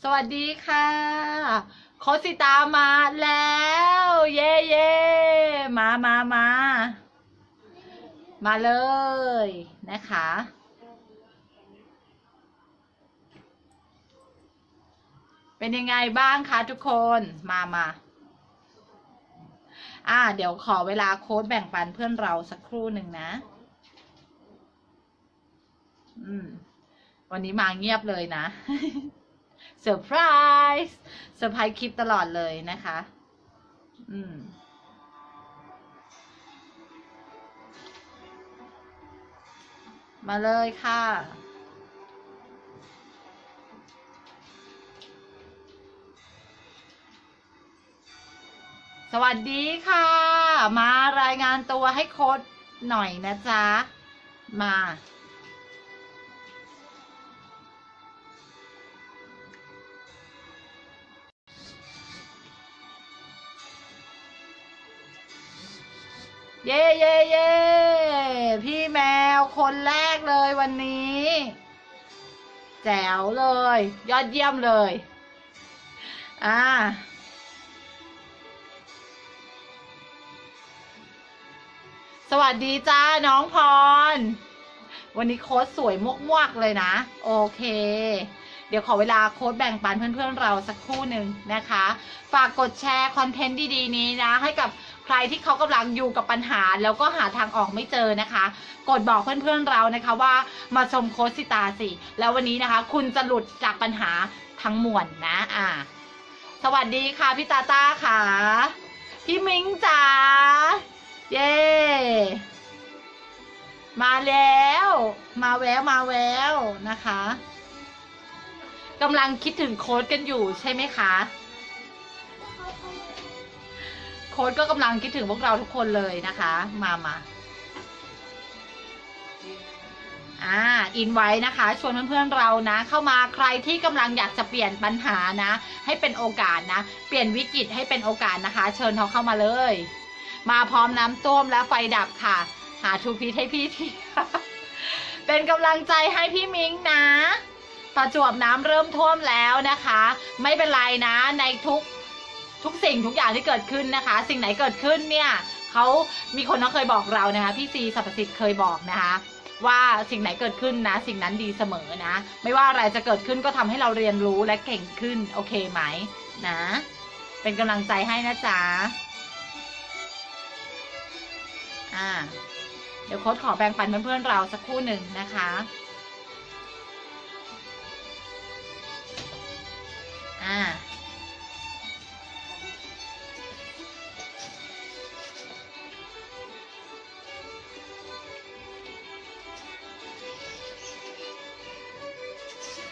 สวัสดีค่ะโคสิตามาแล้วเย่เย่มาเลยนะคะเป็นยังไงบ้างคะทุกคนมาเดี๋ยวขอเวลาโค้ดแบ่งปันเพื่อนเราสักครู่หนึ่งนะวันนี้มาเงียบเลยนะเซอร์ไพรส์คลิปตลอดเลยนะคะมาเลยค่ะสวัสดีค่ะมารายงานตัวให้โค้ดหน่อยนะจ๊ะมาเย่เย่เย่พี่แมวคนแรกเลยวันนี้แจ๋วเลยยอดเยี่ยมเลยสวัสดีจ้าน้องพรวันนี้โค้ดสวยมวกๆเลยนะโอเคเดี๋ยวขอเวลาโค้ดแบ่งปันเพื่อนๆเราสักครู่หนึ่งนะคะฝากกดแชร์คอนเทนต์ดีๆนี้นะให้กับใครที่เขากำลังอยู่กับปัญหาแล้วก็หาทางออกไม่เจอนะคะกดบอกเพื่อนๆเรานะคะว่ามาชมโค้ชสิตาสิแล้ววันนี้นะคะคุณจะหลุดจากปัญหาทั้งมวลนะสวัสดีค่ะพี่ตาต้าค่ะพี่มิงจ๋าเย้มาแล้วมาแววนะคะกำลังคิดถึงโค้ดกันอยู่ใช่ไหมคะโค้ดก็กำลังคิดถึงพวกเราทุกคนเลยนะคะมาอินไว้นะคะชวนเพื่อนๆเรานะเข้ามาใครที่กำลังอยากจะเปลี่ยนปัญหานะให้เป็นโอกาสนะเปลี่ยนวิกฤตให้เป็นโอกาสนะคะเชิญเขาเข้ามาเลยมาพร้อมน้ำต้มและไฟดับค่ะหาทูพีทให้พี่ที เป็นกำลังใจให้พี่มิงนะประจวบน้ำเริ่มท่วมแล้วนะคะไม่เป็นไรนะในทุกสิ่งทุกอย่างที่เกิดขึ้นนะคะสิ่งไหนเกิดขึ้นเนี่ยเขามีคนเคยบอกเรานะคะพี่ซีสรรพสิทธิ์เคยบอกนะคะว่าสิ่งไหนเกิดขึ้นนะสิ่งนั้นดีเสมอนะไม่ว่าอะไรจะเกิดขึ้นก็ทำให้เราเรียนรู้และเก่งขึ้นโอเคไหมนะเป็นกำลังใจให้นะจ๊ะเดี๋ยวโค้ชขอแบ่งปันเพื่อนๆเราสักครู่หนึ่งนะคะ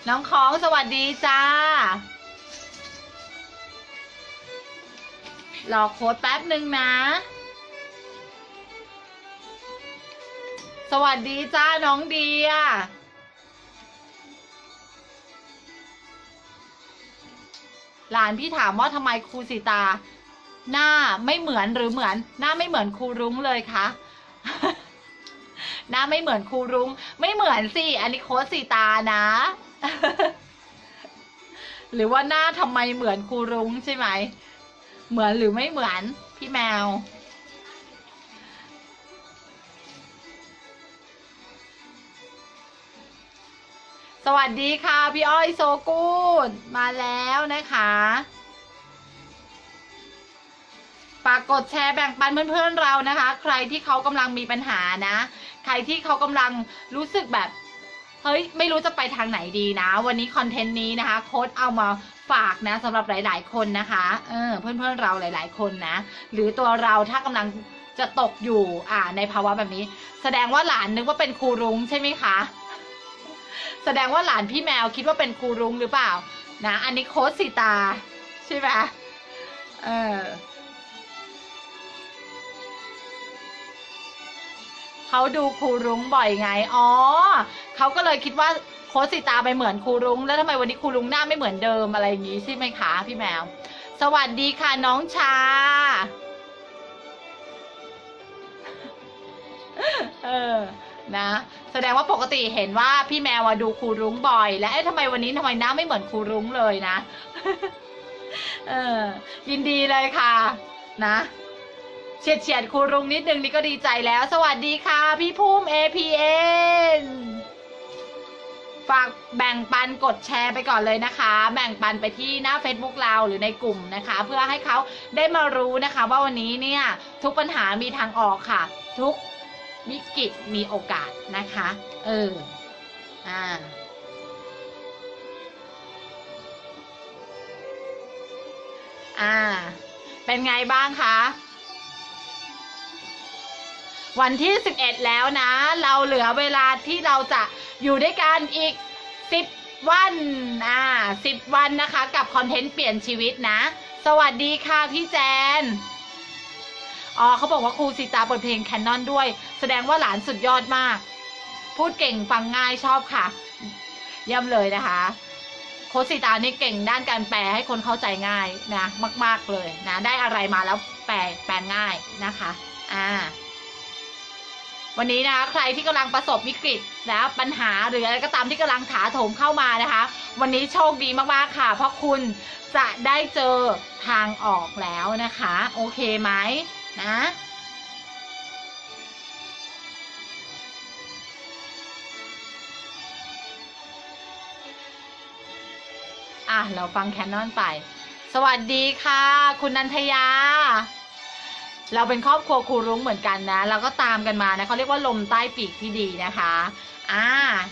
น้องของสวัสดีจ้ารอโค้ดแป๊บหนึ่งนะสวัสดีจ้าน้องเดียหลานพี่ถามว่าทำไมครูสีตาหน้าไม่เหมือนหรือเหมือนหน้าไม่เหมือนครูรุ้งเลยคะ หน้าไม่เหมือนครูรุ้งไม่เหมือนสิอันนี้โค้ชสีตานะ หรือว่าหน้าทำไมเหมือนครูรุ้งใช่ไหมเหมือนหรือไม่เหมือนพี่แมวสวัสดีค่ะพี่อ้อยโซกูดมาแล้วนะคะฝากกดแชร์แบ่งปันเพื่อนๆเรานะคะใครที่เขากำลังมีปัญหานะใครที่เขากำลังรู้สึกแบบเฮ้ยไม่รู้จะไปทางไหนดีนะวันนี้คอนเทนต์นี้นะคะโค้ดเอามาฝากนะสำหรับหลายๆคนนะคะเพื่อนๆเราหลายๆคนนะหรือตัวเราถ้ากำลังจะตกอยู่ในภาวะแบบนี้แสดงว่าหลานนึกว่าเป็นครูรุ้งใช่ไหมคะแสดงว่าหลานพี่แมวคิดว่าเป็นครูรุ้งหรือเปล่านะอันนี้โค้ชสีตาใช่ไหมเขาดูครูรุ้งบ่อยไงเขาก็เลยคิดว่าโค้ชสีตาไปเหมือนครูรุ้งแล้วทำไมวันนี้ครูรุ้งหน้าไม่เหมือนเดิมอะไรอย่างงี้ใช่ไหมคะพี่แมวสวัสดีค่ะน้องชา นะแสดงว่าปกติเห็นว่าพี่แมวดูครูรุ้งบ่อยและทำไมวันนี้ทำไมหน้าไม่เหมือนครูรุ้งเลยนะ ยินดีเลยค่ะนะเฉียดครูรุ้งนิดนึงนี่ก็ดีใจแล้วสวัสดีค่ะพี่พุ่ม APN ฝากแบ่งปันกดแชร์ไปก่อนเลยนะคะแบ่งปันไปที่หน้า Facebook เราหรือในกลุ่มนะคะเพื่อให้เขาได้มารู้นะคะว่าวันนี้เนี่ยทุกปัญหามีทางออกค่ะทุกวิกฤตมีโอกาสนะคะเป็นไงบ้างคะวันที่11แล้วนะเราเหลือเวลาที่เราจะอยู่ด้วยกันอีก10วัน10วันนะคะกับคอนเทนต์เปลี่ยนชีวิตนะสวัสดีค่ะพี่แจนเขาบอกว่าครูสีตาเปิดเพลงแคนนอนด้วยแสดงว่าหลานสุดยอดมากพูดเก่งฟังง่ายชอบค่ะเยี่ยมเลยนะคะโค้ชสีตานี่เก่งด้านการแปลให้คนเข้าใจง่ายนะมากๆเลยนะได้อะไรมาแล้วแปลง่ายนะคะวันนี้นะคะใครที่กำลังประสบวิกฤตนะปัญหาหรืออะไรก็ตามที่กำลังถาโถมเข้ามานะคะวันนี้โชคดีมากๆค่ะเพราะคุณจะได้เจอทางออกแล้วนะคะโอเคไหมนะเราฟังแคนนอนไปสวัสดีค่ะคุณนันทยาเราเป็นครอบครัวครูรุ้งเหมือนกันนะเราก็ตามกันมานะเขาเรียกว่าลมใต้ปีกที่ดีนะคะ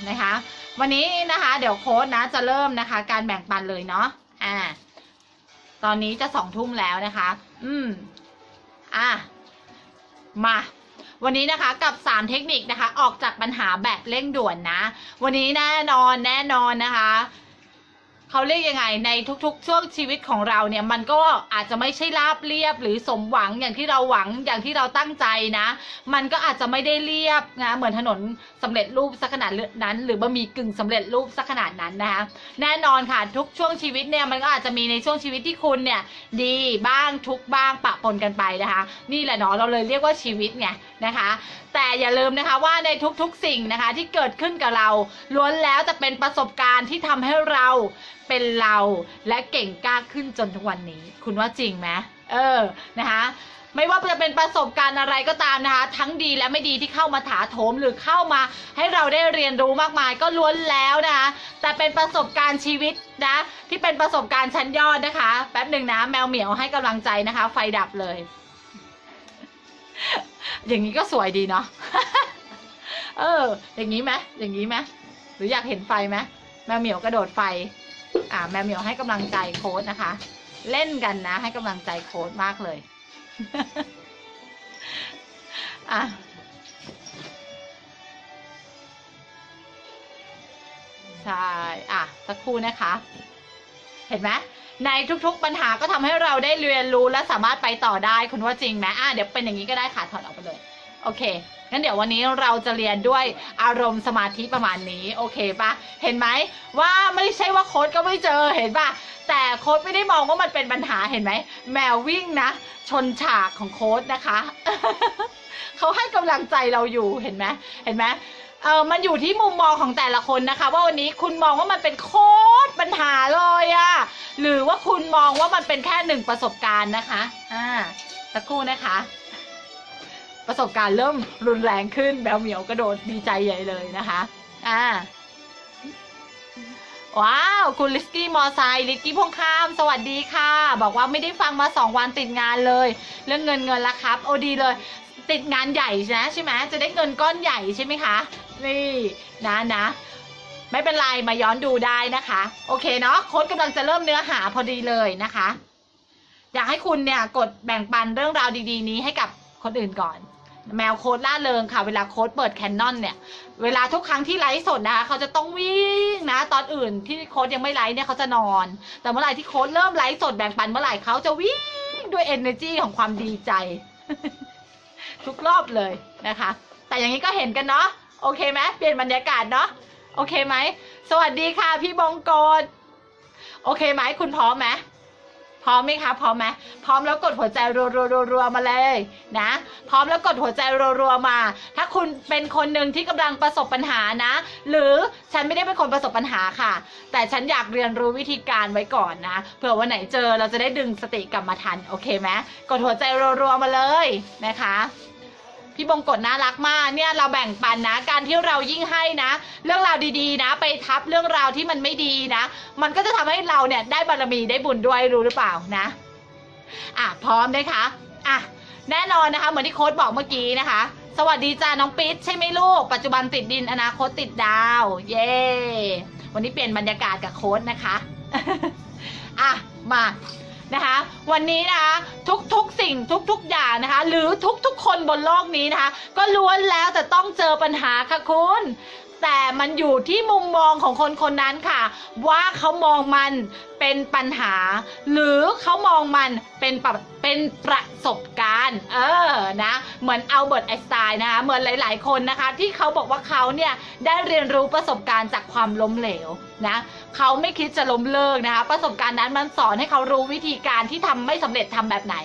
นะคะวันนี้นะคะเดี๋ยวโค้ชนะจะเริ่มนะคะการแบ่งปันเลยเนาะตอนนี้จะ2 ทุ่มแล้วนะคะมาวันนี้นะคะกับ3เทคนิคนะคะออกจากปัญหาแบบเร่งด่วนนะวันนี้แน่นอนนะคะเขาเรียกยังไงในทุกๆช่วงชีวิตของเราเนี่ยมันก็อาจจะไม่ใช่ราบเรียบหรือสมหวังอย่างที่เราหวังอย่างที่เราตั้งใจนะมันก็อาจจะไม่ได้เรียบนะเหมือนถนนสำเร็จรูปสักขนาดนั้นหรือบะหมี่กึ่งสำเร็จรูปสักขนาดนั้นนะคะแน่นอนค่ะทุกช่วงชีวิตเนี่ยมันก็อาจจะมีในช่วงชีวิตที่คุณเนี่ยดีบ้างทุกบ้างปะปนกันไปนะคะนี่แหละเนาะเราเลยเรียกว่าชีวิตไงนะคะแต่อย่าลืมนะคะว่าในทุกๆสิ่งนะคะที่เกิดขึ้นกับเราล้วนแล้วจะเป็นประสบการณ์ที่ทำให้เราเป็นเราและเก่งกล้าขึ้นจนทุกวันนี้คุณว่าจริงไหมนะคะไม่ว่าจะเป็นประสบการณ์อะไรก็ตามนะคะทั้งดีและไม่ดีที่เข้ามาถาโถมหรือเข้ามาให้เราได้เรียนรู้มากมายก็ล้วนแล้วนะคะแต่เป็นประสบการณ์ชีวิตนะที่เป็นประสบการณ์ชั้นยอดนะคะแป๊บหนึ่งนะแมวเหมียวให้กำลังใจนะคะไฟดับเลยอย่างนี้ก็สวยดีเนาะอย่างนี้ไหมหรืออยากเห็นไฟไหมแมวเหมียวกระโดดไฟแมวเหมียวให้กำลังใจโค้ชนะคะเล่นกันนะให้กำลังใจโค้ชมากเลยใช่สักครู่นะคะเห็นไหมในทุกๆปัญหาก็ทำให้เราได้เรียนรู้และสามารถไปต่อได้คุณว่าจริงไหมเดี๋ยวเป็นอย่างนี้ก็ได้ค่ะถอดออกไปเลยโอเคงั้นเดี๋ยววันนี้เราจะเรียนด้วยอารมณ์สมาธิประมาณนี้โอเคปะเห็นไหมว่าไม่ใช่ว่าโค้ดก็ไม่เจอเห็นปะแต่โค้ดไม่ได้มองว่ามันเป็นปัญหาเห็นไหมแมววิ่งนะชนฉากของโค้ดนะคะ เขาให้กำลังใจเราอยู่เห็นไหมมันอยู่ที่มุมมองของแต่ละคนนะคะว่าวันนี้คุณมองว่ามันเป็นโค้ดปัญหาเลยหรือว่าคุณมองว่ามันเป็นแค่1ประสบการณ์นะคะสักครู่นะคะประสบการณ์เริ่มรุนแรงขึ้นแมวเหมียวกระโดดดีใจใหญ่เลยนะคะว้าวคุณลิสกี้มอไซค์ลิสกี้พงข้ามสวัสดีค่ะบอกว่าไม่ได้ฟังมา2 วันติดงานเลยเรื่องเงินละครับโอ้ดีเลยติดงานใหญ่ใช่ไหมจะได้เงินก้อนใหญ่ใช่ไหมคะนี่นะไม่เป็นไรมาย้อนดูได้นะคะโอเคเนาะโค้ดกำลังจะเริ่มเนื้อหาพอดีเลยนะคะอยากให้คุณเนี่ยกดแบ่งปันเรื่องราวดีๆนี้ให้กับคนอื่นก่อนแมวโค้ดล่าเริงค่ะเวลาโค้ดเปิดแคนนอนเนี่ยเวลาทุกครั้งที่ไลฟ์สดนะคะเขาจะต้องวิ่งนะตอนอื่นที่โค้ดยังไม่ไลฟ์เนี่ยเขาจะนอนแต่เมื่อไหร่ที่โค้ดเริ่มไลฟ์สดแบ่งปันเมื่อไหร่เขาจะวิ่งด้วย energy ของความดีใจ ทุกรอบเลยนะคะแต่อย่างนี้ก็เห็นกันเนาะโอเคไหมเปลี่ยนบรรยากาศเนาะโอเคไหมสวัสดีค่ะพี่บงกฎโอเคไหมคุณพร้อมไหมพ พร้อมไหมคะพร้อมไหมพร้อมแล้วกดหัวใจรัวๆมาเลยนะพร้อมแล้วกดหัวใจรัวๆมาถ้าคุณเป็นคนหนึ่งที่กำลังประสบปัญหานะหรือฉันไม่ได้เป็นคนประสบปัญหาค่ะแต่ฉันอยากเรียนรู้วิธีการไว้ก่อนนะเผื่อวันไหนเจอเราจะได้ดึงสติกลับมาทันโอเคไหมกดหัวใจรัวๆมาเลยนะคะพี่บงกฎน่ารักมากเนี่ยเราแบ่งปันนะการที่เรายิ่งให้นะเรื่องราวดีๆนะไปทับเรื่องราวที่มันไม่ดีนะมันก็จะทำให้เราเนี่ยได้บารมีได้บุญด้วยรู้หรือเปล่านะพร้อมไหมคะแน่นอนนะคะเหมือนที่โค้ชบอกเมื่อกี้นะคะสวัสดีจ้าน้องปิ๊ดใช่ไหมลูกปัจจุบันติดดินอนาคตติดดาวเย้วันนี้เปลี่ยนบรรยากาศกับโค้ชนะคะมานะคะวันนี้นะคะทุกสิ่งทุกอย่างนะคะหรือทุกคนบนโลกนี้นะคะก็ล้วนแล้วแต่ต้องเจอปัญหาค่ะคุณแต่มันอยู่ที่มุมมองของคนคนนั้นค่ะว่าเขามองมันเป็นปัญหาหรือเขามองมันเป็นประสบการณ์นะเหมือนอัลเบิร์ตไอน์สไตน์นะคะเหมือนหลายๆคนนะคะที่เขาบอกว่าเขาเนี่ยได้เรียนรู้ประสบการณ์จากความล้มเหลวนะเขาไม่คิดจะล้มเลิกนะคะประสบการณ์นั้นมันสอนให้เขารู้วิธีการที่ทำไม่สำเร็จทำแบบไหน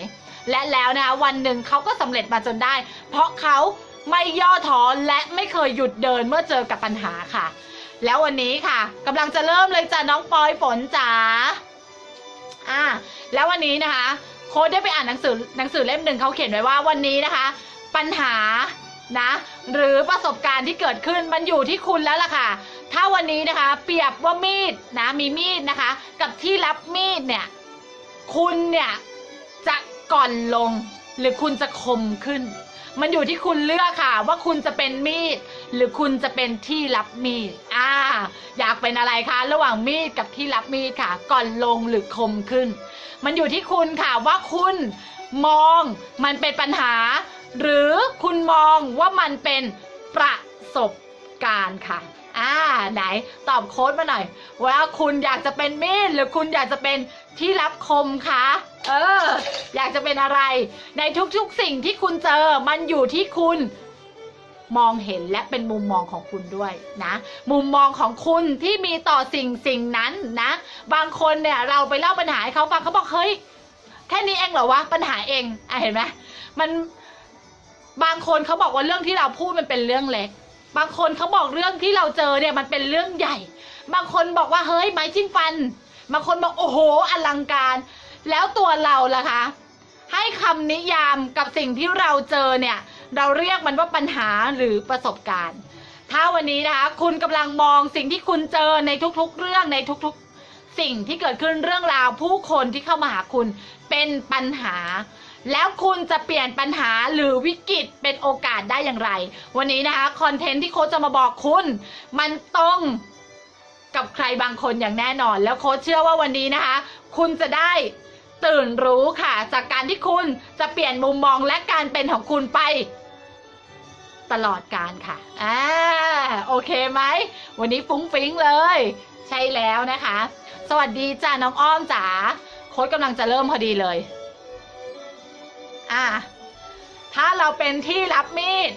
และแล้วนะคะวันหนึ่งเขาก็สำเร็จมาจนได้เพราะเขาไม่ย่อท้อและไม่เคยหยุดเดินเมื่อเจอกับปัญหาค่ะแล้ววันนี้ค่ะกำลังจะเริ่มเลยจ้ะน้องปอยฝนจ๋าแล้ววันนี้นะคะโค้ชได้ไปอ่านหนังสือเล่มหนึ่งเขาเขียนไว้ว่าวันนี้นะคะปัญหานะหรือประสบการณ์ที่เกิดขึ้นมันอยู่ที่คุณแล้วล่ะค่ะถ้าวันนี้นะคะเปรียบว่ามีดนะมีมีดนะคะกับที่รับมีดเนี่ยคุณเนี่ยจะก่อนลงหรือคุณจะคมขึ้นมันอยู่ที่คุณเลือกค่ะว่าคุณจะเป็นมีดหรือคุณจะเป็นที่รับมีดอยากเป็นอะไรคะระหว่างมีดกับที่รับมีดค่ะก่อนลงหรือคมขึ้นมันอยู่ที่คุณค่ะว่าคุณมองมันเป็นปัญหาหรือคุณมองว่ามันเป็นประสบการณ์ค่ะไหนตอบโค้ดมาหน่อยว่าคุณอยากจะเป็นมีดหรือคุณอยากจะเป็นที่รับคมคะอยากจะเป็นอะไรในทุกๆสิ่งที่คุณเจอมันอยู่ที่คุณมองเห็นและเป็นมุมมองของคุณด้วยนะมุมมองของคุณที่มีต่อสิ่งนั้นนะบางคนเนี่ยเราไปเล่าปัญหาให้เขาฟังเขาบอกเฮ้ยแค่นี้เองเหรอวะปัญหาเองเห็นไหมมันบางคนเขาบอกว่าเรื่องที่เราพูดมันเป็นเรื่องเล็กบางคนเขาบอกเรื่องที่เราเจอเนี่ยมันเป็นเรื่องใหญ่บางคนบอกว่าเฮ้ยไม้จิ้มฟันบางคนบอกโอ้โหอลังการแล้วตัวเราล่ะคะให้คำนิยามกับสิ่งที่เราเจอเนี่ยเราเรียกมันว่าปัญหาหรือประสบการณ์ถ้าวันนี้นะคะคุณกำลังมองสิ่งที่คุณเจอในทุกๆเรื่องในทุกๆสิ่งที่เกิดขึ้นเรื่องราวผู้คนที่เข้ามาหาคุณเป็นปัญหาแล้วคุณจะเปลี่ยนปัญหาหรือวิกฤตเป็นโอกาสได้อย่างไรวันนี้นะคะคอนเทนต์ที่โค้ชจะมาบอกคุณมันต้องกับใครบางคนอย่างแน่นอนแล้วโค้ชเชื่อว่าวันนี้นะคะคุณจะได้ตื่นรู้ค่ะจากการที่คุณจะเปลี่ยนมุมมองและการเป็นของคุณไปตลอดกาลค่ะโอเคไหมวันนี้ฟุ้งฟิ้งเลยใช่แล้วนะคะสวัสดีจ้าน้องอ้อมจ๋าโค้ชกำลังจะเริ่มพอดีเลยถ้าเราเป็นที่รับมีด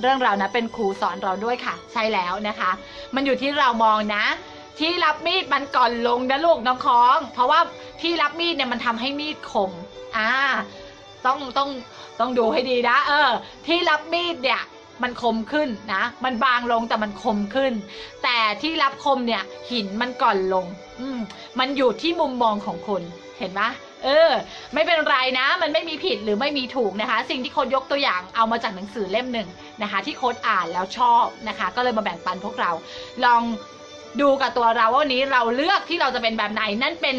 เรื่องราวนะเป็นครูสอนเราด้วยค่ะใช่แล้วนะคะมันอยู่ที่เรามองนะที่รับมีดมันก่อนลงนะลูกน้องค้องเพราะว่าที่รับมีดเนี่ยมันทำให้มีดคมต้องดูให้ดีนะที่รับมีดเนี่ยมันคมขึ้นนะมันบางลงแต่มันคมขึ้นแต่ที่รับคมเนี่ยหินมันก่อนลงมันอยู่ที่มุมมองของคนเห็นไหมไม่เป็นไรนะมันไม่มีผิดหรือไม่มีถูกนะคะสิ่งที่โค้ชยกตัวอย่างเอามาจากหนังสือเล่มหนึ่งนะคะที่โค้ชอ่านแล้วชอบนะคะก็เลยมาแบ่งปันพวกเราลองดูกับตัวเราว่าวันนี้เราเลือกที่เราจะเป็นแบบไหนนั่นเป็น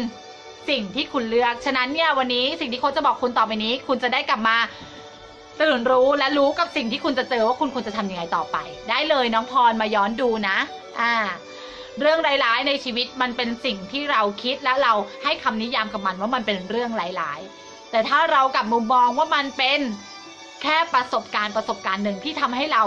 สิ่งที่คุณเลือกฉะนั้นเนี่ยวันนี้สิ่งที่โค้ชจะบอกคุณต่อไปนี้คุณจะได้กลับมาตื่นรู้และรู้กับสิ่งที่คุณจะเจอว่าคุณควรจะทำยังไงต่อไปได้เลยน้องพรมาย้อนดูนะเรื่องร้ายๆในชีวิตมันเป็นสิ่งที่เราคิดและเราให้คำนิยามกับมันว่ามันเป็นเรื่องร้ายๆแต่ถ้าเรากลับมุมมองว่ามันเป็นแค่ประสบการณ์หนึ่งที่ทำให้เรา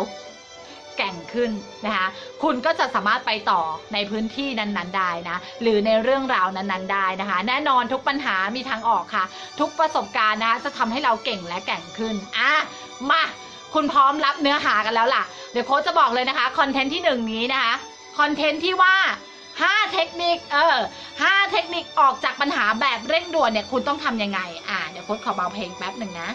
แกร่งขึ้นนะคะคุณก็จะสามารถไปต่อในพื้นที่นั้นๆได้นะหรือในเรื่องราวนั้นๆได้นะคะแน่นอนทุกปัญหามีทางออกค่ะทุกประสบการณ์นะคะจะทำให้เราเก่งและแกร่งขึ้นมาคุณพร้อมรับเนื้อหากันแล้วล่ะเดี๋ยวโค้ชจะบอกเลยนะคะคอนเทนต์ที่1นี้นะคะคอนเทนต์ที่ว่า 5 เทคนิค5 เทคนิคออกจากปัญหาแบบเร่งด่วนเนี่ยคุณต้องทำยังไงเดี๋ยวโค้ชขอเบาเพลงแป๊บหนึ่งนะ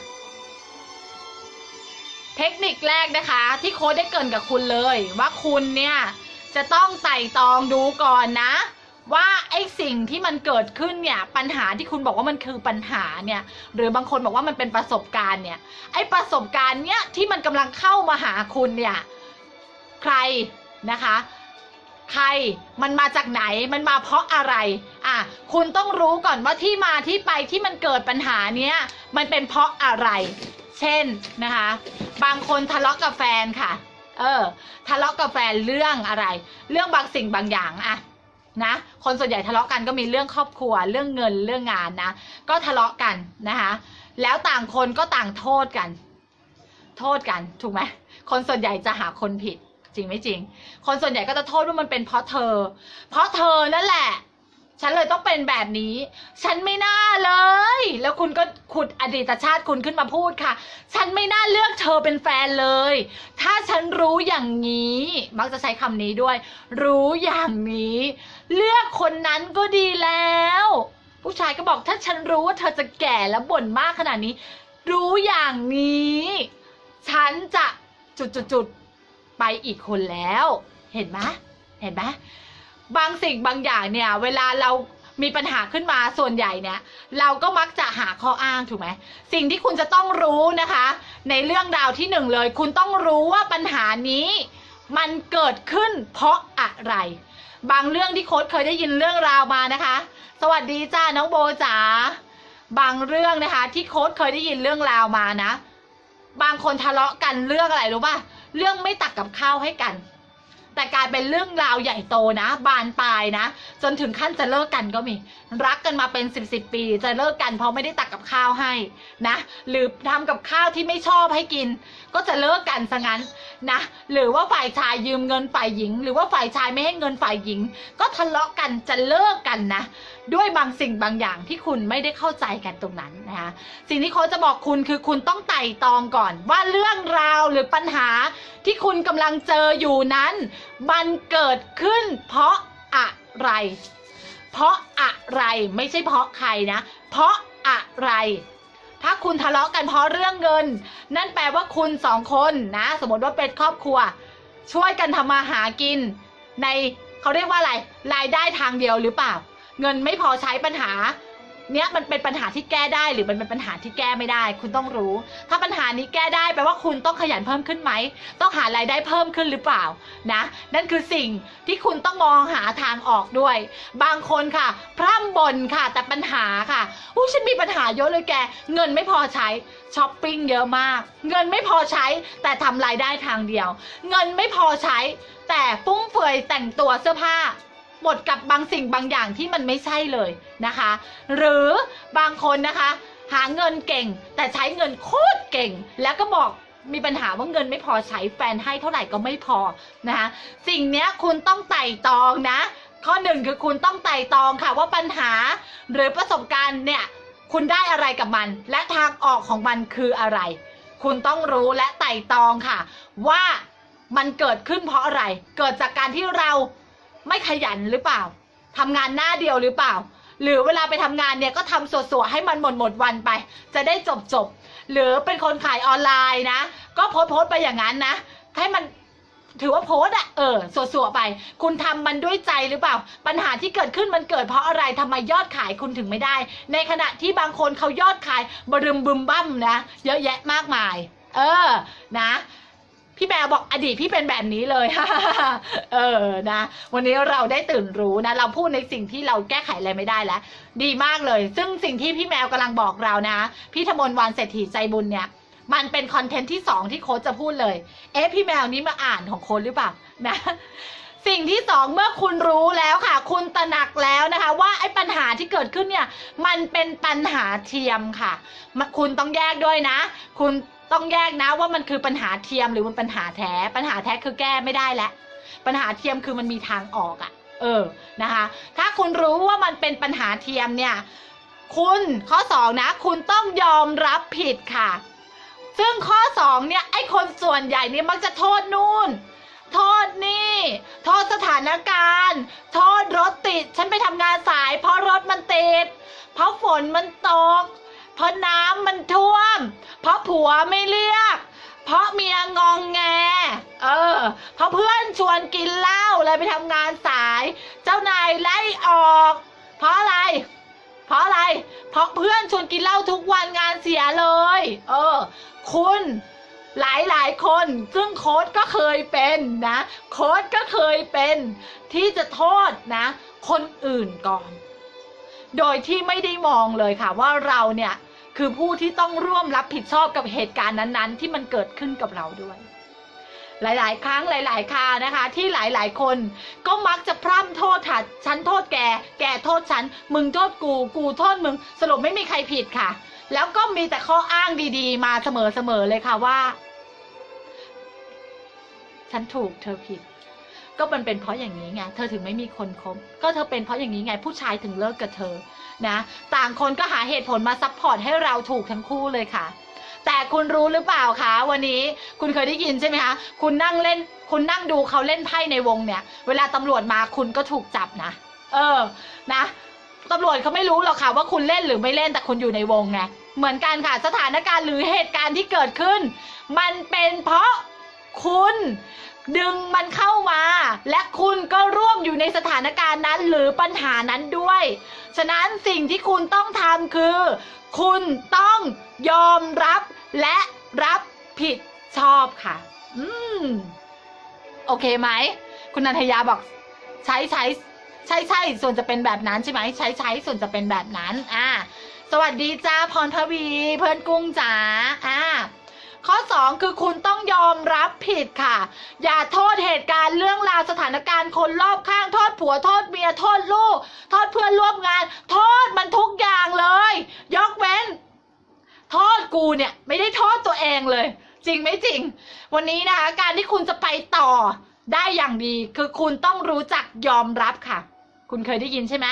เทคนิคแรกนะคะที่โค้ชได้เกริ่นกับคุณเลยว่าคุณเนี่ยจะต้องไต่ตองดูก่อนนะว่าไอ้สิ่งที่มันเกิดขึ้นเนี่ยปัญหาที่คุณบอกว่ามันคือปัญหาเนี่ยหรือบางคนบอกว่ามันเป็นประสบการณ์เนี่ยไอ้ประสบการณ์เนี่ยที่มันกำลังเข้ามาหาคุณเนี่ยใครนะคะใครมันมาจากไหนมันมาเพราะอะไรคุณต้องรู้ก่อนว่าที่มาที่ไปที่มันเกิดปัญหาเนี้ยมันเป็นเพราะอะไรเช่นนะคะบางคนทะเลาะกับแฟนค่ะทะเลาะกับแฟนเรื่องอะไรเรื่องบางสิ่งบางอย่างนะคนส่วนใหญ่ทะเลาะกันก็มีเรื่องครอบครัวเรื่องเงินเรื่องงานนะก็ทะเลาะกันนะคะแล้วต่างคนก็ต่างโทษกันถูกไหมคนส่วนใหญ่จะหาคนผิดจริงไม่จริงคนส่วนใหญ่ก็จะโทษว่ามันเป็นเพราะเธอนั่นแหละฉันเลยต้องเป็นแบบนี้ฉันไม่น่าเลยแล้วคุณก็ขุดอดีตชาติคุณขึ้นมาพูดค่ะฉันไม่น่าเลือกเธอเป็นแฟนเลยถ้าฉันรู้อย่างนี้มักจะใช้คำนี้ด้วยรู้อย่างนี้เลือกคนนั้นก็ดีแล้วผู้ชายก็บอกถ้าฉันรู้ว่าเธอจะแก่แล้วบ่นมากขนาดนี้รู้อย่างนี้ฉันจะจุดไปอีกคนแล้วเห็นไหมบางสิ่งบางอย่างเนี่ยเวลาเรามีปัญหาขึ้นมาส่วนใหญ่เนี่ยเราก็มักจะหาข้ออ้างถูกไหมสิ่งที่คุณจะต้องรู้นะคะในเรื่องราวที่1เลยคุณต้องรู้ว่าปัญหานี้มันเกิดขึ้นเพราะอะไรบางเรื่องที่โค้ชเคยได้ยินเรื่องราวมานะคะสวัสดีจ้าน้องโบจ๋าบางเรื่องนะคะที่โค้ชเคยได้ยินเรื่องราวมานะบางคนทะเลาะกันเรื่องอะไรรู้ป่ะเรื่องไม่ตักกับข้าวให้กันแต่กลายเป็นเรื่องราวใหญ่โตนะบานปลายนะจนถึงขั้นจะเลิกกันก็มีรักกันมาเป็น10 ปีจะเลิกกันเพราะไม่ได้ตักกับข้าวให้นะหรือทำกับข้าวที่ไม่ชอบให้กินก็จะเลิกกันซะงั้นนะหรือว่าฝ่ายชายยืมเงินฝ่ายหญิงหรือว่าฝ่ายชายไม่ให้เงินฝ่ายหญิงก็ทะเลาะกันจะเลิกกันนะด้วยบางสิ่งบางอย่างที่คุณไม่ได้เข้าใจกันตรงนั้นนะคะสิ่งที่เขาจะบอกคุณคือคุณต้องไต่ตองก่อนว่าเรื่องราวหรือปัญหาที่คุณกำลังเจออยู่นั้นมันเกิดขึ้นเพราะอะไรไม่ใช่เพราะใครนะเพราะอะไรถ้าคุณทะเลาะกันเพราะเรื่องเงินนั่นแปลว่าคุณ2 คนนะสมมติว่าเป็นครอบครัวช่วยกันทำมาหากินในเขาเรียกว่าอะไรรายได้ทางเดียวหรือเปล่าเงินไม่พอใช้ปัญหาเนี้ยมันเป็นปัญหาที่แก้ได้หรือมันเป็นปัญหาที่แก้ไม่ได้คุณต้องรู้ถ้าปัญหานี้แก้ได้แปลว่าคุณต้องขยันเพิ่มขึ้นไหมต้องหารายได้เพิ่มขึ้นหรือเปล่านะนั่นคือสิ่งที่คุณต้องมองหาทางออกด้วยบางคนค่ะพร่ำบ่นค่ะแต่ปัญหาค่ะฉันมีปัญหาเยอะเลยแกเงินไม่พอใช้ช้อปปิ้งเยอะมากเงินไม่พอใช้แต่ทำรายได้ทางเดียวเงินไม่พอใช้แต่ฟุ่มเฟือยแต่งตัวเสื้อผ้าหมดกับบางสิ่งบางอย่างที่มันไม่ใช่เลยนะคะหรือบางคนนะคะหาเงินเก่งแต่ใช้เงินโคตรเก่งแล้วก็บอกมีปัญหาว่าเงินไม่พอใช้แฟนให้เท่าไหร่ก็ไม่พอนะคะสิ่งเนี้ยคุณต้องไต่ตองนะข้อ1คือคุณต้องไต่ตองค่ะว่าปัญหาหรือประสบการณ์เนี่ยคุณได้อะไรกับมันและทางออกของมันคืออะไรคุณต้องรู้และไต่ตองค่ะว่ามันเกิดขึ้นเพราะอะไรเกิดจากการที่เราไม่ขยันหรือเปล่าทำงานหน้าเดียวหรือเปล่าหรือเวลาไปทำงานเนี่ยก็ทำสัวๆให้มันหมดวันไปจะได้จบหรือเป็นคนขายออนไลน์นะก็โพสต์ไปอย่างนั้นนะให้มันถือว่าโพสต์สัวๆไปคุณทำมันด้วยใจหรือเปล่าปัญหาที่เกิดขึ้นมันเกิดเพราะอะไรทำไมยอดขายคุณถึงไม่ได้ในขณะที่บางคนเขายอดขายบรึมบึมบั้มนะเยอะแยะมากมายนะพี่แมวบอกอดีตพี่เป็นแบบนี้เลย นะวันนี้เราได้ตื่นรู้นะเราพูดในสิ่งที่เราแก้ไขอะไรไม่ได้แล้วดีมากเลยซึ่งสิ่งที่พี่แมวกำลังบอกเรานะพี่ธมนต์วรรณเศรษฐีใจบุญเนี่ยมันเป็นคอนเทนต์ที่2ที่โค้ชจะพูดเลยพี่แมวนี้มาอ่านของโค้ชหรือเปล่านะสิ่งที่2เมื่อคุณรู้แล้วค่ะคุณตระหนักแล้วนะคะว่าไอ้ปัญหาที่เกิดขึ้นเนี่ยมันเป็นปัญหาเทียมค่ะคุณต้องแยกด้วยนะคุณต้องแยกนะว่ามันคือปัญหาเทียมหรือมันปัญหาแท้ปัญหาแท้คือแก้ไม่ได้แล้วปัญหาเทียมคือมันมีทางออกนะคะถ้าคุณรู้ว่ามันเป็นปัญหาเทียมเนี่ยคุณข้อ2นะคุณต้องยอมรับผิดค่ะซึ่งข้อ2เนี่ยไอ้คนส่วนใหญ่เนี่ยมักจะโทษนู่น โทษนี่โทษสถานการณ์โทษรถติดฉันไปทำงานสายเพราะรถมันติดเพราะฝนมันตกเพราะน้ำมันท่วมเพราะผัวไม่เรียกเพราะเมียงองแงเพราะเพื่อนชวนกินเหล้าเลยไปทำงานสายเจ้านายไล่ออกเพราะอะไรเพราะอะไรเพราะเพื่อนชวนกินเหล้าทุกวันงานเสียเลยคุณหลายคนซึ่งโค้ดก็เคยเป็นนะโค้ดก็เคยเป็นที่จะโทษนะคนอื่นก่อนโดยที่ไม่ได้มองเลยค่ะว่าเราเนี่ยคือผู้ที่ต้องร่วมรับผิดชอบกับเหตุการณ์นั้นๆที่มันเกิดขึ้นกับเราด้วยหลายๆครั้งหลายๆครานะคะที่หลายๆคนก็มักจะพร่ำโทษค่ะฉันโทษแกโทษฉันมึงโทษกูโทษมึงสรุปไม่มีใครผิดค่ะแล้วก็มีแต่ข้ออ้างดีๆมาเสมอเลยค่ะว่าฉันถูกเธอผิดก็มันเป็นเพราะอย่างนี้ไงเธอถึงไม่มีคนคบก็เธอเป็นเพราะอย่างนี้ไงผู้ชายถึงเลิกกับเธอนะต่างคนก็หาเหตุผลมาซัพพอร์ตให้เราถูกทั้งคู่เลยค่ะแต่คุณรู้หรือเปล่าคะวันนี้คุณเคยได้ยินใช่ไหมคะคุณนั่งดูเขาเล่นไพ่ในวงเนี่ยเวลาตำรวจมาคุณก็ถูกจับนะนะตำรวจเขาไม่รู้หรอกค่ะว่าคุณเล่นหรือไม่เล่นแต่คุณอยู่ในวงไงเหมือนกันค่ะสถานการณ์หรือเหตุการณ์ที่เกิดขึ้นมันเป็นเพราะคุณดึงมันเข้ามาและคุณก็ร่วมอยู่ในสถานการณ์นั้นหรือปัญหานั้นด้วยฉะนั้นสิ่งที่คุณต้องทำคือคุณต้องยอมรับและรับผิดชอบค่ะโอเคไหมคุณนันทยาบอกใช่ส่วนจะเป็นแบบนั้นใช่ไหมใช้ส่วนจะเป็นแบบนั้นสวัสดีจ้าพรทวีเพื่อนกุ้งจ๋าข้อ2คือคุณต้องยอมรับผิดค่ะอย่าโทษเหตุการณ์เรื่องราวสถานการณ์คนรอบข้างโทษผัวโทษเมียโทษลูกโทษเพื่อนร่วมงานโทษมันทุกอย่างเลยยกเว้นโทษกูเนี่ยไม่ได้โทษตัวเองเลยจริงไม่จริงวันนี้นะคะการที่คุณจะไปต่อได้อย่างดีคือคุณต้องรู้จักยอมรับค่ะคุณเคยได้ยินใช่ไหม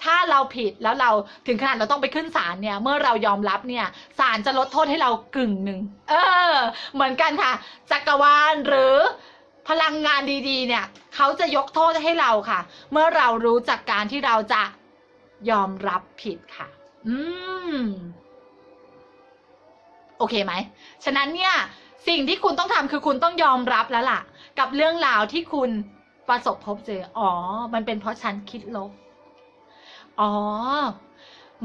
ถ้าเราผิดแล้วเราถึงขนาดเราต้องไปขึ้นศาลเนี่ยเมื่อเรายอมรับเนี่ยศาลจะลดโทษให้เรากึ่งหนึ่งเหมือนกันค่ะจักรวาลหรือพลังงานดีๆเนี่ยเขาจะยกโทษให้เราค่ะเมื่อเรารู้จักการที่เราจะยอมรับผิดค่ะโอเคไหมฉะนั้นเนี่ยสิ่งที่คุณต้องทำคือคุณต้องยอมรับแล้วล่ะกับเรื่องราวที่คุณประสบพบเจอมันเป็นเพราะฉันคิดลบ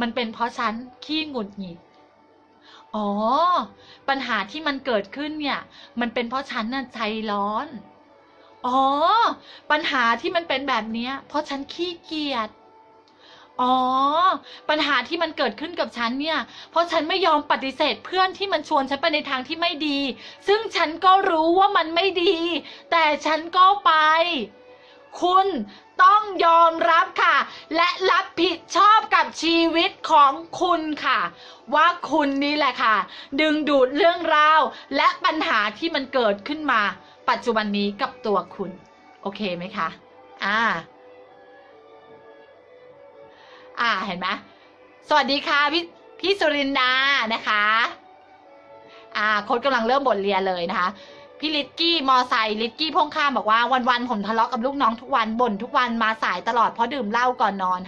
มันเป็นเพราะฉันขี้หงุดหงิดปัญหาที่มันเกิดขึ้นเนี่ยมันเป็นเพราะฉันน่ะใจร้อนปัญหาที่มันเป็นแบบนี้เพราะฉันขี้เกียจปัญหาที่มันเกิดขึ้นกับฉันเนี่ยเพราะฉันไม่ยอมปฏิเสธเพื่อนที่มันชวนฉันไปในทางที่ไม่ดีซึ่งฉันก็รู้ว่ามันไม่ดีแต่ฉันก็ไปคุณต้องยอมรับค่ะและรับผิดชอบกับชีวิตของคุณค่ะว่าคุณนี่แหละค่ะดึงดูดเรื่องราวและปัญหาที่มันเกิดขึ้นมาปัจจุบันนี้กับตัวคุณโอเคไหมคะเห็นไหมสวัสดีค่ะพี่สุรินดานะคะโค้ดกำลังเริ่มบทเรียนเลยนะคะพี่ลิตกี้มอไซค์ลิตกี้พงข้ามบอกว่าวันๆผมทะเลาะกับลูกน้องทุกวันบ่นทุกวันมาสายตลอดเพราะดื่มเหล้าก่อนนอน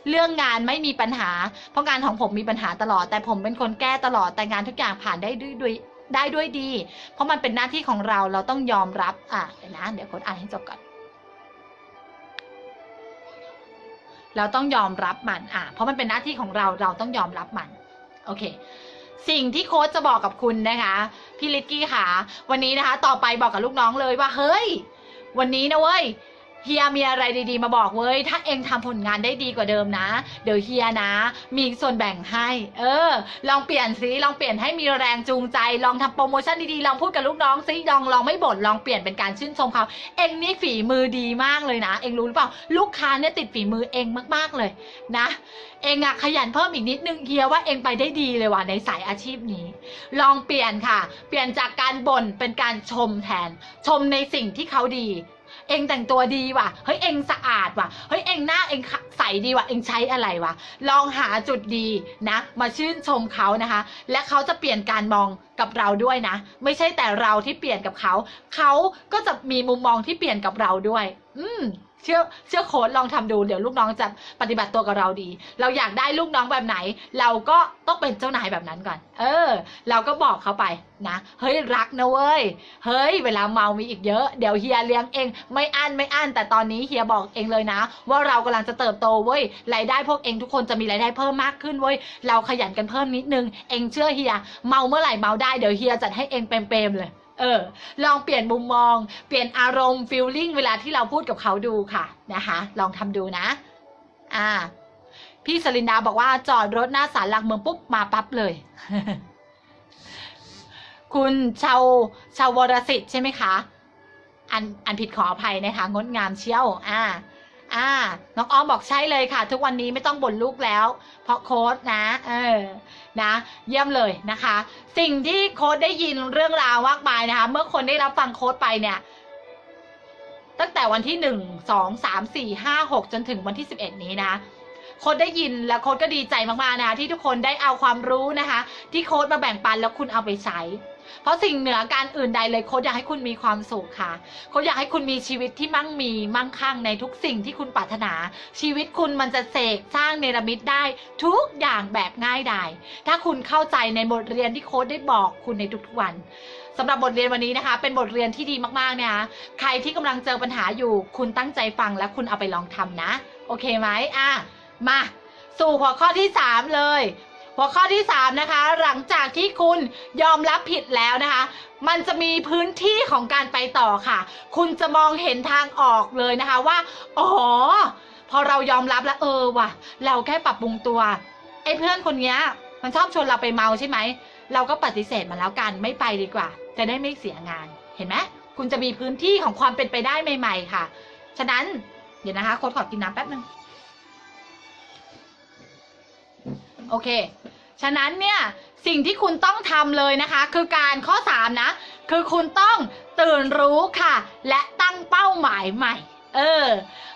เรื่องงานไม่มีปัญหาเพราะงานของผมมีปัญหาตลอดแต่ผมเป็นคนแก้ตลอดแต่งานทุกอย่างผ่านได้ด้วยดีเพราะมันเป็นหน้าที่ของเราต้องยอมรับเดี๋ยวโค้ดอ่านให้จบก่อนเราต้องยอมรับมันเพราะมันเป็นหน้าที่ของเราต้องยอมรับมันโอเคสิ่งที่โค้ชจะบอกกับคุณนะคะพี่ลิกกี้ค่ะวันนี้นะคะต่อไปบอกกับลูกน้องเลยว่าเฮ้ยวันนี้นะเว้ยเฮียมีอะไรดีๆมาบอกเว้ยถ้าเองทำผลงานได้ดีกว่าเดิมนะเดี๋ยวเฮียนะมีส่วนแบ่งให้ลองเปลี่ยนซิลองเปลี่ยนให้มีแรงจูงใจลองทำโปรโมชั่นดีๆลองพูดกับลูกน้องซิลองไม่บ่นลองเปลี่ยนเป็นการชื่นชมเขาเองนี่ฝีมือดีมากเลยนะเองรู้หรือเปล่าลูกค้าเนี่ยติดฝีมือเองมากๆเลยนะเองขยันเพิ่มอีกนิดนึงเฮียว่าเองไปได้ดีเลยว่ะในสายอาชีพนี้ลองเปลี่ยนค่ะเปลี่ยนจากการบ่นเป็นการชมแทนชมในสิ่งที่เขาดีเองแต่งตัวดีว่ะเฮ้ยเองสะอาดว่ะเฮ้ยเองหน้าเองใส สัยดีวะเองใช้อะไรวะลองหาจุดดีนะมาชื่นชมเขานะคะและเขาจะเปลี่ยนการมองกับเราด้วยนะไม่ใช่แต่เราที่เปลี่ยนกับเขาเขาก็จะมีมุมมองที่เปลี่ยนกับเราด้วยเชื่อโค้ดลองทำดูเดี๋ยวลูกน้องจะปฏิบัติตัวกับเราดีเราอยากได้ลูกน้องแบบไหนเราก็ต้องเป็นเจ้านายแบบนั้นก่อนเราก็บอกเขาไปนะเฮ้ยรักนะเว้ยเฮ้ยเวลาเมามีอีกเยอะเดี๋ยวเฮียเลี้ยงเองไม่อั้นแต่ตอนนี้เฮียบอกเองเลยนะว่าเรากำลังจะเติบโตเว้ยรายได้พวกเองทุกคนจะมีรายได้เพิ่มมากขึ้นเว้ยเราขยันกันเพิ่มนิดนึงเองเชื่อเฮียเมาเมื่อไหร่เมาได้เดี๋ยวเฮียจัดให้เองเปรมเลยลองเปลี่ยนมุมมองเปลี่ยนอารมณ์ฟีลลิ่งเวลาที่เราพูดกับเขาดูค่ะนะคะลองทำดูนะพี่สลินดาบอกว่าจอดรถหน้าศาลหลักเมืองปุ๊บมาปั๊บเลย คุณชาววรสิทธิ์ใช่ไหมคะอันผิดขออภัยนะคะงดงามเชียวน้องอ้อมบอกใช่เลยค่ะทุกวันนี้ไม่ต้องบ่นลูกแล้วเพราะโค้ดนะนะเยี่ยมเลยนะคะสิ่งที่โค้ดได้ยินเรื่องราวมากมายนะคะเมื่อคนได้รับฟังโค้ดไปเนี่ยตั้งแต่วันที่1 2 3 4 5 6จนถึงวันที่11นี้นะโค้ดได้ยินแล้วโค้ดก็ดีใจมากๆนะคะที่ทุกคนได้เอาความรู้นะคะที่โค้ดมาแบ่งปันแล้วคุณเอาไปใช้เพราะสิ่งเหนือการอื่นใดเลยโค้ดอยากให้คุณมีความสุขค่ะโค้ดอยากให้คุณมีชีวิตที่มั่งคั่งในทุกสิ่งที่คุณปรารถนาชีวิตคุณมันจะเสกสร้างเนรมิตได้ทุกอย่างแบบง่ายดายถ้าคุณเข้าใจในบทเรียนที่โค้ดได้บอกคุณในทุกๆวันสำหรับบทเรียนวันนี้นะคะเป็นบทเรียนที่ดีมากๆนะคะใครที่กำลังเจอปัญหาอยู่คุณตั้งใจฟังและคุณเอาไปลองทำนะโอเคไหมมาสู่หัวข้อที่3เลยหัวข้อที่3นะคะหลังจากที่คุณยอมรับผิดแล้วนะคะมันจะมีพื้นที่ของการไปต่อค่ะคุณจะมองเห็นทางออกเลยนะคะว่าพอเรายอมรับแล้วว่ะเราแค่ปรับปรุงตัวไอ้เพื่อนคนนี้มันชอบชวนเราไปเมาใช่ไหมเราก็ปฏิเสธมันแล้วกันไม่ไปดีกว่าจะได้ไม่เสียงานเห็นไหมคุณจะมีพื้นที่ของความเป็นไปได้ใหม่ๆค่ะฉะนั้นเดี๋ยวนะคะโค้ดขอกินน้ำแป๊บนึงโอเคฉะนั้นเนี่ยสิ่งที่คุณต้องทำเลยนะคะคือการข้อ3นะคือคุณต้องตื่นรู้ค่ะและตั้งเป้าหมายใหม่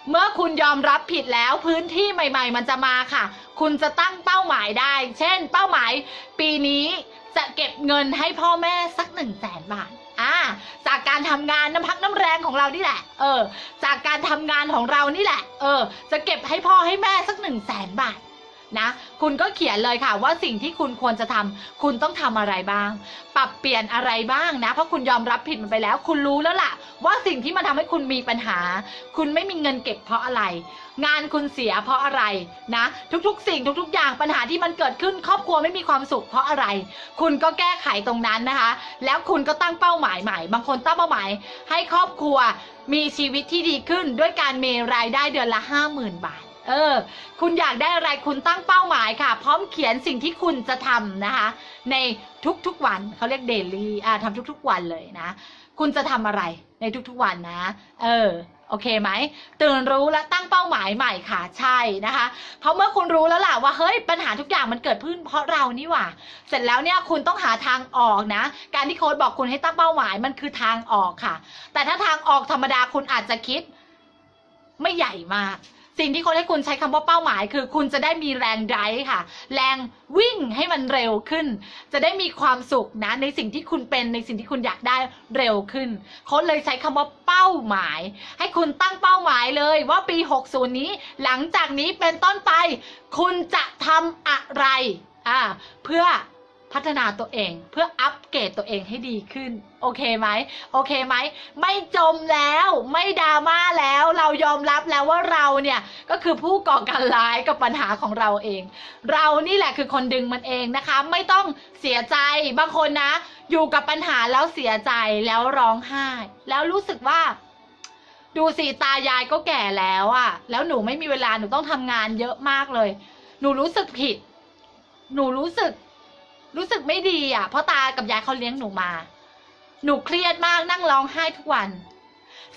เมื่อคุณยอมรับผิดแล้วพื้นที่ใหม่ๆมันจะมาค่ะคุณจะตั้งเป้าหมายได้เช่นเป้าหมายปีนี้จะเก็บเงินให้พ่อแม่สัก100,000 บาทจากการทำงานน้ำพักน้ำแรงของเรานี่แหละจากการทำงานของเรานี่แหละจะเก็บให้พ่อให้แม่สัก100,000 บาทนะคุณก็เขียนเลยค่ะว่าสิ่งที่คุณควรจะทำคุณต้องทำอะไรบ้างปรับเปลี่ยนอะไรบ้างนะเพราะคุณยอมรับผิดมันไปแล้วคุณรู้แล้วล่ะว่าสิ่งที่มันทำให้คุณมีปัญหาคุณไม่มีเงินเก็บเพราะอะไรงานคุณเสียเพราะอะไรนะทุกๆสิ่งทุกๆอย่างปัญหาที่มันเกิดขึ้นครอบครัวไม่มีความสุขเพราะอะไรคุณก็แก้ไขตรงนั้นนะคะแล้วคุณก็ตั้งเป้าหมายใหม่บางคนตั้งเป้าหมายให้ครอบครัวมีชีวิตที่ดีขึ้นด้วยการมีรายได้เดือนละ 50,000 บาทคุณอยากได้อะไรคุณตั้งเป้าหมายค่ะพร้อมเขียนสิ่งที่คุณจะทำนะคะในทุกๆวันเขาเรียกเดลี่ทำทุกๆวันเลยนะคุณจะทำอะไรในทุกๆวันนะโอเคไหมตื่นรู้และตั้งเป้าหมายใหม่ค่ะใช่นะคะเพราะเมื่อคุณรู้แล้วล่ะว่าเฮ้ยปัญหาทุกอย่างมันเกิดขึ้นเพราะเรานี่หว่าเสร็จแล้วเนี่ยคุณต้องหาทางออกนะการที่โค้ชบอกคุณให้ตั้งเป้าหมายมันคือทางออกค่ะแต่ถ้าทางออกธรรมดาคุณอาจจะคิดไม่ใหญ่มากสิ่งที่คนให้คุณใช้คำว่าเป้าหมายคือคุณจะได้มีแรงไดรฟ์ค่ะแรงวิ่งให้มันเร็วขึ้นจะได้มีความสุขนะในสิ่งที่คุณเป็นในสิ่งที่คุณอยากได้เร็วขึ้นเขาเลยใช้คำว่าเป้าหมายให้คุณตั้งเป้าหมายเลยว่าปี60นี้หลังจากนี้เป็นต้นไปคุณจะทำอะไรเพื่อพัฒนาตัวเองเพื่ออัปเกรดตัวเองให้ดีขึ้นโอเคไหมโอเคไหมไม่จมแล้วไม่ดราม่าแล้วเรายอมรับแล้วว่าเราเนี่ยก็คือผู้ก่อการร้ายกับปัญหาของเราเองเรานี่แหละคือคนดึงมันเองนะคะไม่ต้องเสียใจบางคนนะอยู่กับปัญหาแล้วเสียใจแล้วร้องไห้แล้วรู้สึกว่าดูสิตายายก็แก่แล้วแล้วหนูไม่มีเวลาหนูต้องทำงานเยอะมากเลยหนูรู้สึกผิดหนูรู้สึกไม่ดีเพราะตากับยายเขาเลี้ยงหนูมาหนูเครียดมากนั่งร้องไห้ทุกวัน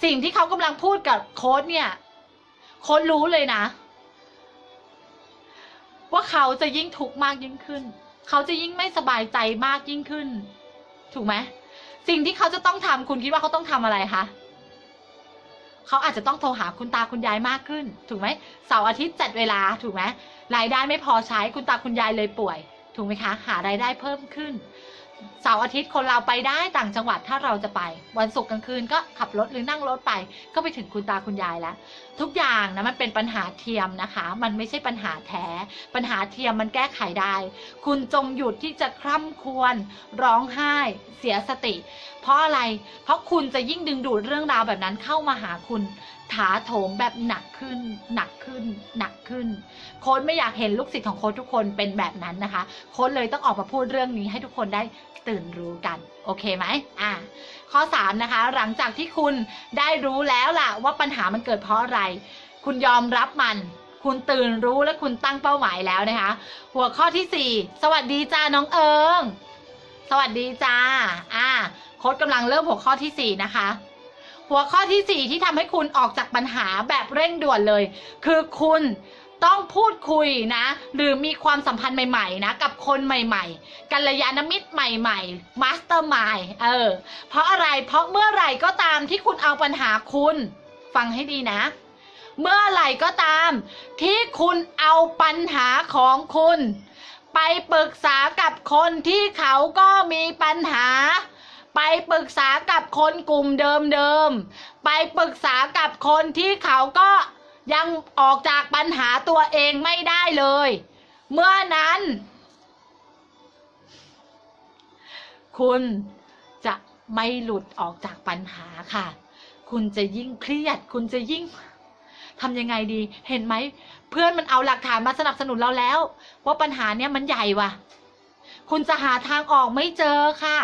สิ่งที่เขากำลังพูดกับโค้ชเนี่ยโค้ชรู้เลยนะว่าเขาจะยิ่งทุกข์มากยิ่งขึ้นเขาจะยิ่งไม่สบายใจมากยิ่งขึ้นถูกไหมสิ่งที่เขาจะต้องทำคุณคิดว่าเขาต้องทำอะไรคะ เขาอาจจะต้องโทรหาคุณตาคุณยายมากขึ้นถูกไหมเสาร์อาทิตย์จัดเวลาถูกไหมรายได้ไม่พอใช้คุณตาคุณยายเลยป่วยถูกไหมคะหารายได้เพิ่มขึ้นเสาร์อาทิตย์คนเราไปได้ต่างจังหวัดถ้าเราจะไปวันศุกร์กลางคืนก็ขับรถหรือนั่งรถไปก็ไปถึงคุณตาคุณยายแล้วทุกอย่างนะมันเป็นปัญหาเทียมนะคะมันไม่ใช่ปัญหาแท้ปัญหาเทียมมันแก้ไขได้คุณจงหยุดที่จะคร่ำครวญร้องไห้เสียสติเพราะอะไรเพราะคุณจะยิ่งดึงดูดเรื่องราวแบบนั้นเข้ามาหาคุณถาโถมแบบหนักขึ้นหนักขึ้นหนักขึ้นโค้ชไม่อยากเห็นลูกศิษย์ของโค้ชทุกคนเป็นแบบนั้นนะคะโค้ชเลยต้องออกมาพูดเรื่องนี้ให้ทุกคนได้ตื่นรู้กันโอเคไหมข้อ3นะคะหลังจากที่คุณได้รู้แล้วล่ะว่าปัญหามันเกิดเพราะอะไรคุณยอมรับมันคุณตื่นรู้และคุณตั้งเป้าหมายแล้วนะคะหัวข้อที่4สวัสดีจ้าน้องเอิงสวัสดีจ้าโค้ชกำลังเริ่มหัวข้อที่4นะคะหัวข้อที่4ที่ทำให้คุณออกจากปัญหาแบบเร่งด่วนเลยคือคุณต้องพูดคุยนะหรือมีความสัมพันธ์ใหม่ๆนะกับคนใหม่ๆกัลยาณมิตรใหม่ๆมาสเตอร์มายด์เพราะอะไรเพราะเมื่อไหร่ก็ตามที่คุณเอาปัญหาคุณฟังให้ดีนะเมื่อไหร่ก็ตามที่คุณเอาปัญหาของคุณไปปรึกษากับคนที่เขาก็มีปัญหาไปปรึกษากับคนกลุ่มเดิมๆไปปรึกษากับคนที่เขาก็ยังออกจากปัญหาตัวเองไม่ได้เลยเมื่อนั้นคุณจะไม่หลุดออกจากปัญหาค่ะคุณจะยิ่งเครียดคุณจะยิ่งทำยังไงดีเห็นไหมเพื่อนมันเอาหลักฐานมาสนับสนุนเราแล้วว่าปัญหาเนี้ยมันใหญ่ว่ะคุณจะหาทางออกไม่เจอค่ะ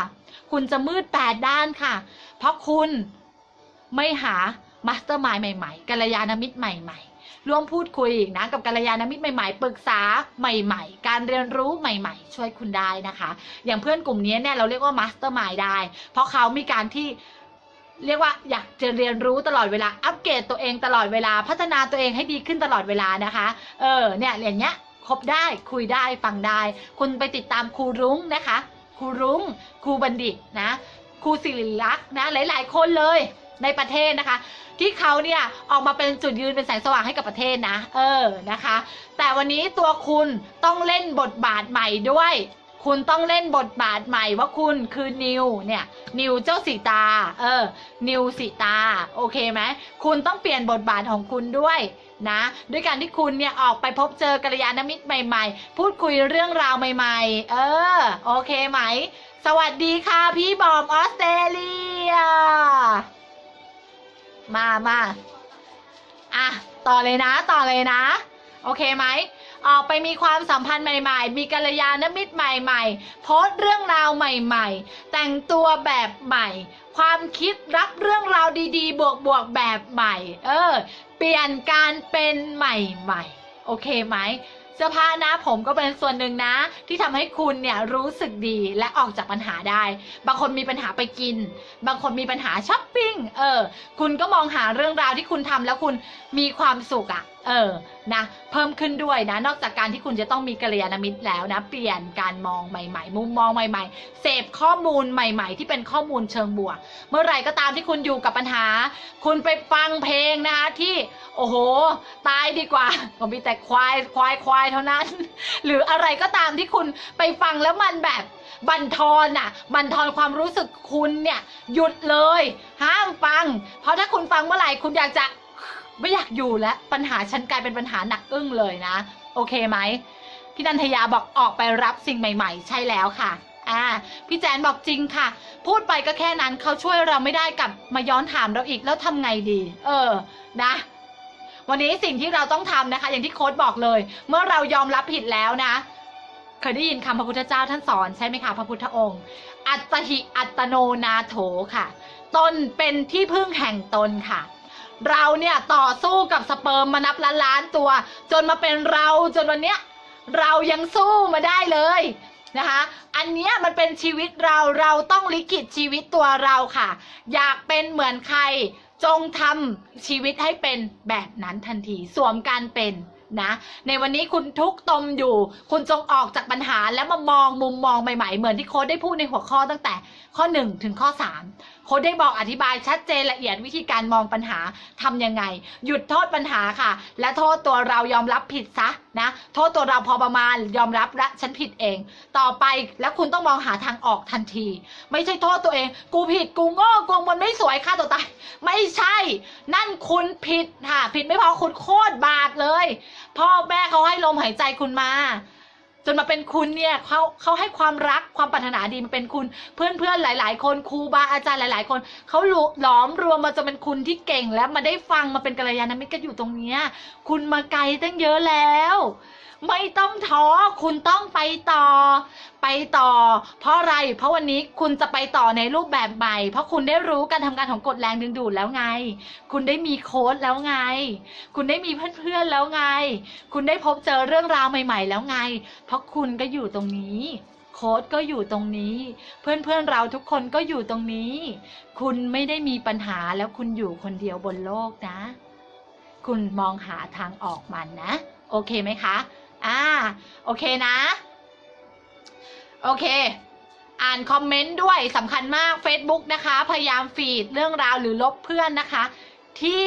คุณจะมืด8ด้านค่ะเพราะคุณไม่หามาสเตอร์มายด์ใหม่ๆกัลยาณมิตรใหม่ๆร่วมพูดคุยนะกับกัลยาณมิตรใหม่ๆปรึกษาใหม่ๆการเรียนรู้ใหม่ๆช่วยคุณได้นะคะอย่างเพื่อนกลุ่มนี้เนี่ยเราเรียกว่ามาสเตอร์มายด์ได้เพราะเขามีการที่เรียกว่าอยากจะเรียนรู้ตลอดเวลาอัปเกรดตัวเองตลอดเวลาพัฒนาตัวเองให้ดีขึ้นตลอดเวลานะคะเนี่ยอย่างเงี้ยคบได้คุยได้ฟังได้คุณไปติดตามครูรุ้งนะคะครูรุ้งครูบัณฑิตนะครูศิริลักษณ์นะหลายๆคนเลยในประเทศนะคะที่เขาเนี่ยออกมาเป็นจุดยืนเป็นแสงสว่างให้กับประเทศนะนะคะแต่วันนี้ตัวคุณต้องเล่นบทบาทใหม่ด้วยคุณต้องเล่นบทบาทใหม่ว่าคุณคือนิวเนี่ยนิวเจ้าสีตานิวสีตาโอเคไหมคุณต้องเปลี่ยนบทบาทของคุณด้วยนะด้วยการที่คุณเนี่ยออกไปพบเจอกัลยาณมิตรใหม่ๆพูดคุยเรื่องราวใหม่ๆโอเคไหมสวัสดีค่ะพี่บอมออสเตรเลียมาต่อเลยนะโอเคไหมออกไปมีความสัมพันธ์ใหม่ๆมีกัลยาณมิตรใหม่ๆโพสต์เรื่องราวใหม่ๆแต่งตัวแบบใหม่ความคิดรับเรื่องราวดีๆบวกๆแบบใหม่เปลี่ยนการเป็นใหม่ๆโอเคไหมเสื้อผ้าหน้าผมก็เป็นส่วนหนึ่งนะที่ทำให้คุณเนี่ยรู้สึกดีและออกจากปัญหาได้บางคนมีปัญหาไปกินบางคนมีปัญหาช้อปปิ้งคุณก็มองหาเรื่องราวที่คุณทำแล้วคุณมีความสุขนะเพิ่มขึ้นด้วยนะนอกจากการที่คุณจะต้องมีกัลยาณมิตรแล้วนะเปลี่ยนการมองใหม่ๆมุมมองใหม่ๆเสพข้อมูลใหม่ๆที่เป็นข้อมูลเชิงบวกเมื่อไหร่ก็ตามที่คุณอยู่กับปัญหาคุณไปฟังเพลงนะคะที่โอ้โหตายดีกว่าก็มีแต่ควายเท่านั้นหรืออะไรก็ตามที่คุณไปฟังแล้วมันแบบบั่นทอนความรู้สึกคุณเนี่ยหยุดเลยห้ามฟังเพราะถ้าคุณฟังเมื่อไหร่คุณอยากจะไม่อยากอยู่แล้วปัญหาฉันกลายเป็นปัญหาหนักอึ้งเลยนะโอเคไหมพี่นันทยาบอกออกไปรับสิ่งใหม่ๆใช่แล้วค่ะพี่แจนบอกจริงค่ะพูดไปก็แค่นั้นเขาช่วยเราไม่ได้กลับมาย้อนถามเราอีกแล้วทำไงดีนะวันนี้สิ่งที่เราต้องทำนะคะอย่างที่โค้ชบอกเลยเมื่อเรายอมรับผิดแล้วนะเคยได้ยินคำพระพุทธเจ้าท่านสอนใช่ไหมคะพระพุทธองค์อัตหิอัตโนนาโถค่ะตนเป็นที่พึ่งแห่งตนค่ะเราเนี่ยต่อสู้กับสเปิร์มมานับล้านตัวจนมาเป็นเราจนวันเนี้ยเรายังสู้มาได้เลยนะคะอันเนี้ยมันเป็นชีวิตเราต้องลิขิตชีวิตตัวเราค่ะอยากเป็นเหมือนใคร จงทำชีวิตให้เป็นแบบนั้นทันทีสวมการเป็นนะในวันนี้คุณทุกข์ตมอยู่คุณจงออกจากปัญหาแล้วมามองมุมมองใหม่ๆเหมือนที่โค้ดได้พูดในหัวข้อตั้งแต่ข้อ1ถึงข้อ3โค้ดได้บอกอธิบายชัดเจนละเอียดวิธีการมองปัญหาทำยังไงหยุดโทษปัญหาค่ะและโทษตัวเรายอมรับผิดซะนะโทษตัวเราพอประมาณยอมรับและฉันผิดเองต่อไปแล้วคุณต้องมองหาทางออกทันทีไม่ใช่โทษตัวเองกูผิดกูโง่กูมันไม่สวยฆ่าตัวตายไม่ใช่นั่นคุณผิดค่ะผิดไม่พอคุณโคตรบาปเลยพ่อแม่เขาให้ลมหายใจคุณมาจนมาเป็นคุณเนี่ยเขาให้ความรักความปรารถนาดีมาเป็นคุณเพื่อนหลายๆคนครูบาอาจารย์หลายๆคนเขาหลอมรวมมาจะเป็นคุณที่เก่งแล้วมาได้ฟังมาเป็นกัลยาณมิตรก็อยู่ตรงเนี้ยคุณมาไกลตั้งเยอะแล้วไม่ต้องท้อคุณต้องไปต่อเพราะอะไรเพราะวันนี้คุณจะไปต่อในรูปแบบใหม่เพราะคุณได้รู้การทำงานของกฎแรงดึงดูดแล้วไงคุณได้มีโค้ชแล้วไงคุณได้มีเพื่อนๆแล้วไงคุณได้พบเจอเรื่องราวใหม่ๆแล้วไงเพราะคุณก็อยู่ตรงนี้โค้ชก็อยู่ตรงนี้เพื่อนๆเราทุกคนก็อยู่ตรงนี้คุณไม่ได้มีปัญหาแล้วคุณอยู่คนเดียวบนโลกนะคุณมองหาทางออกมันนะโอเคไหมคะโอเคนะโอเคอ่านคอมเมนต์ด้วยสำคัญมาก Facebook นะคะพยายามฟีดเรื่องราวหรือลบเพื่อนนะคะที่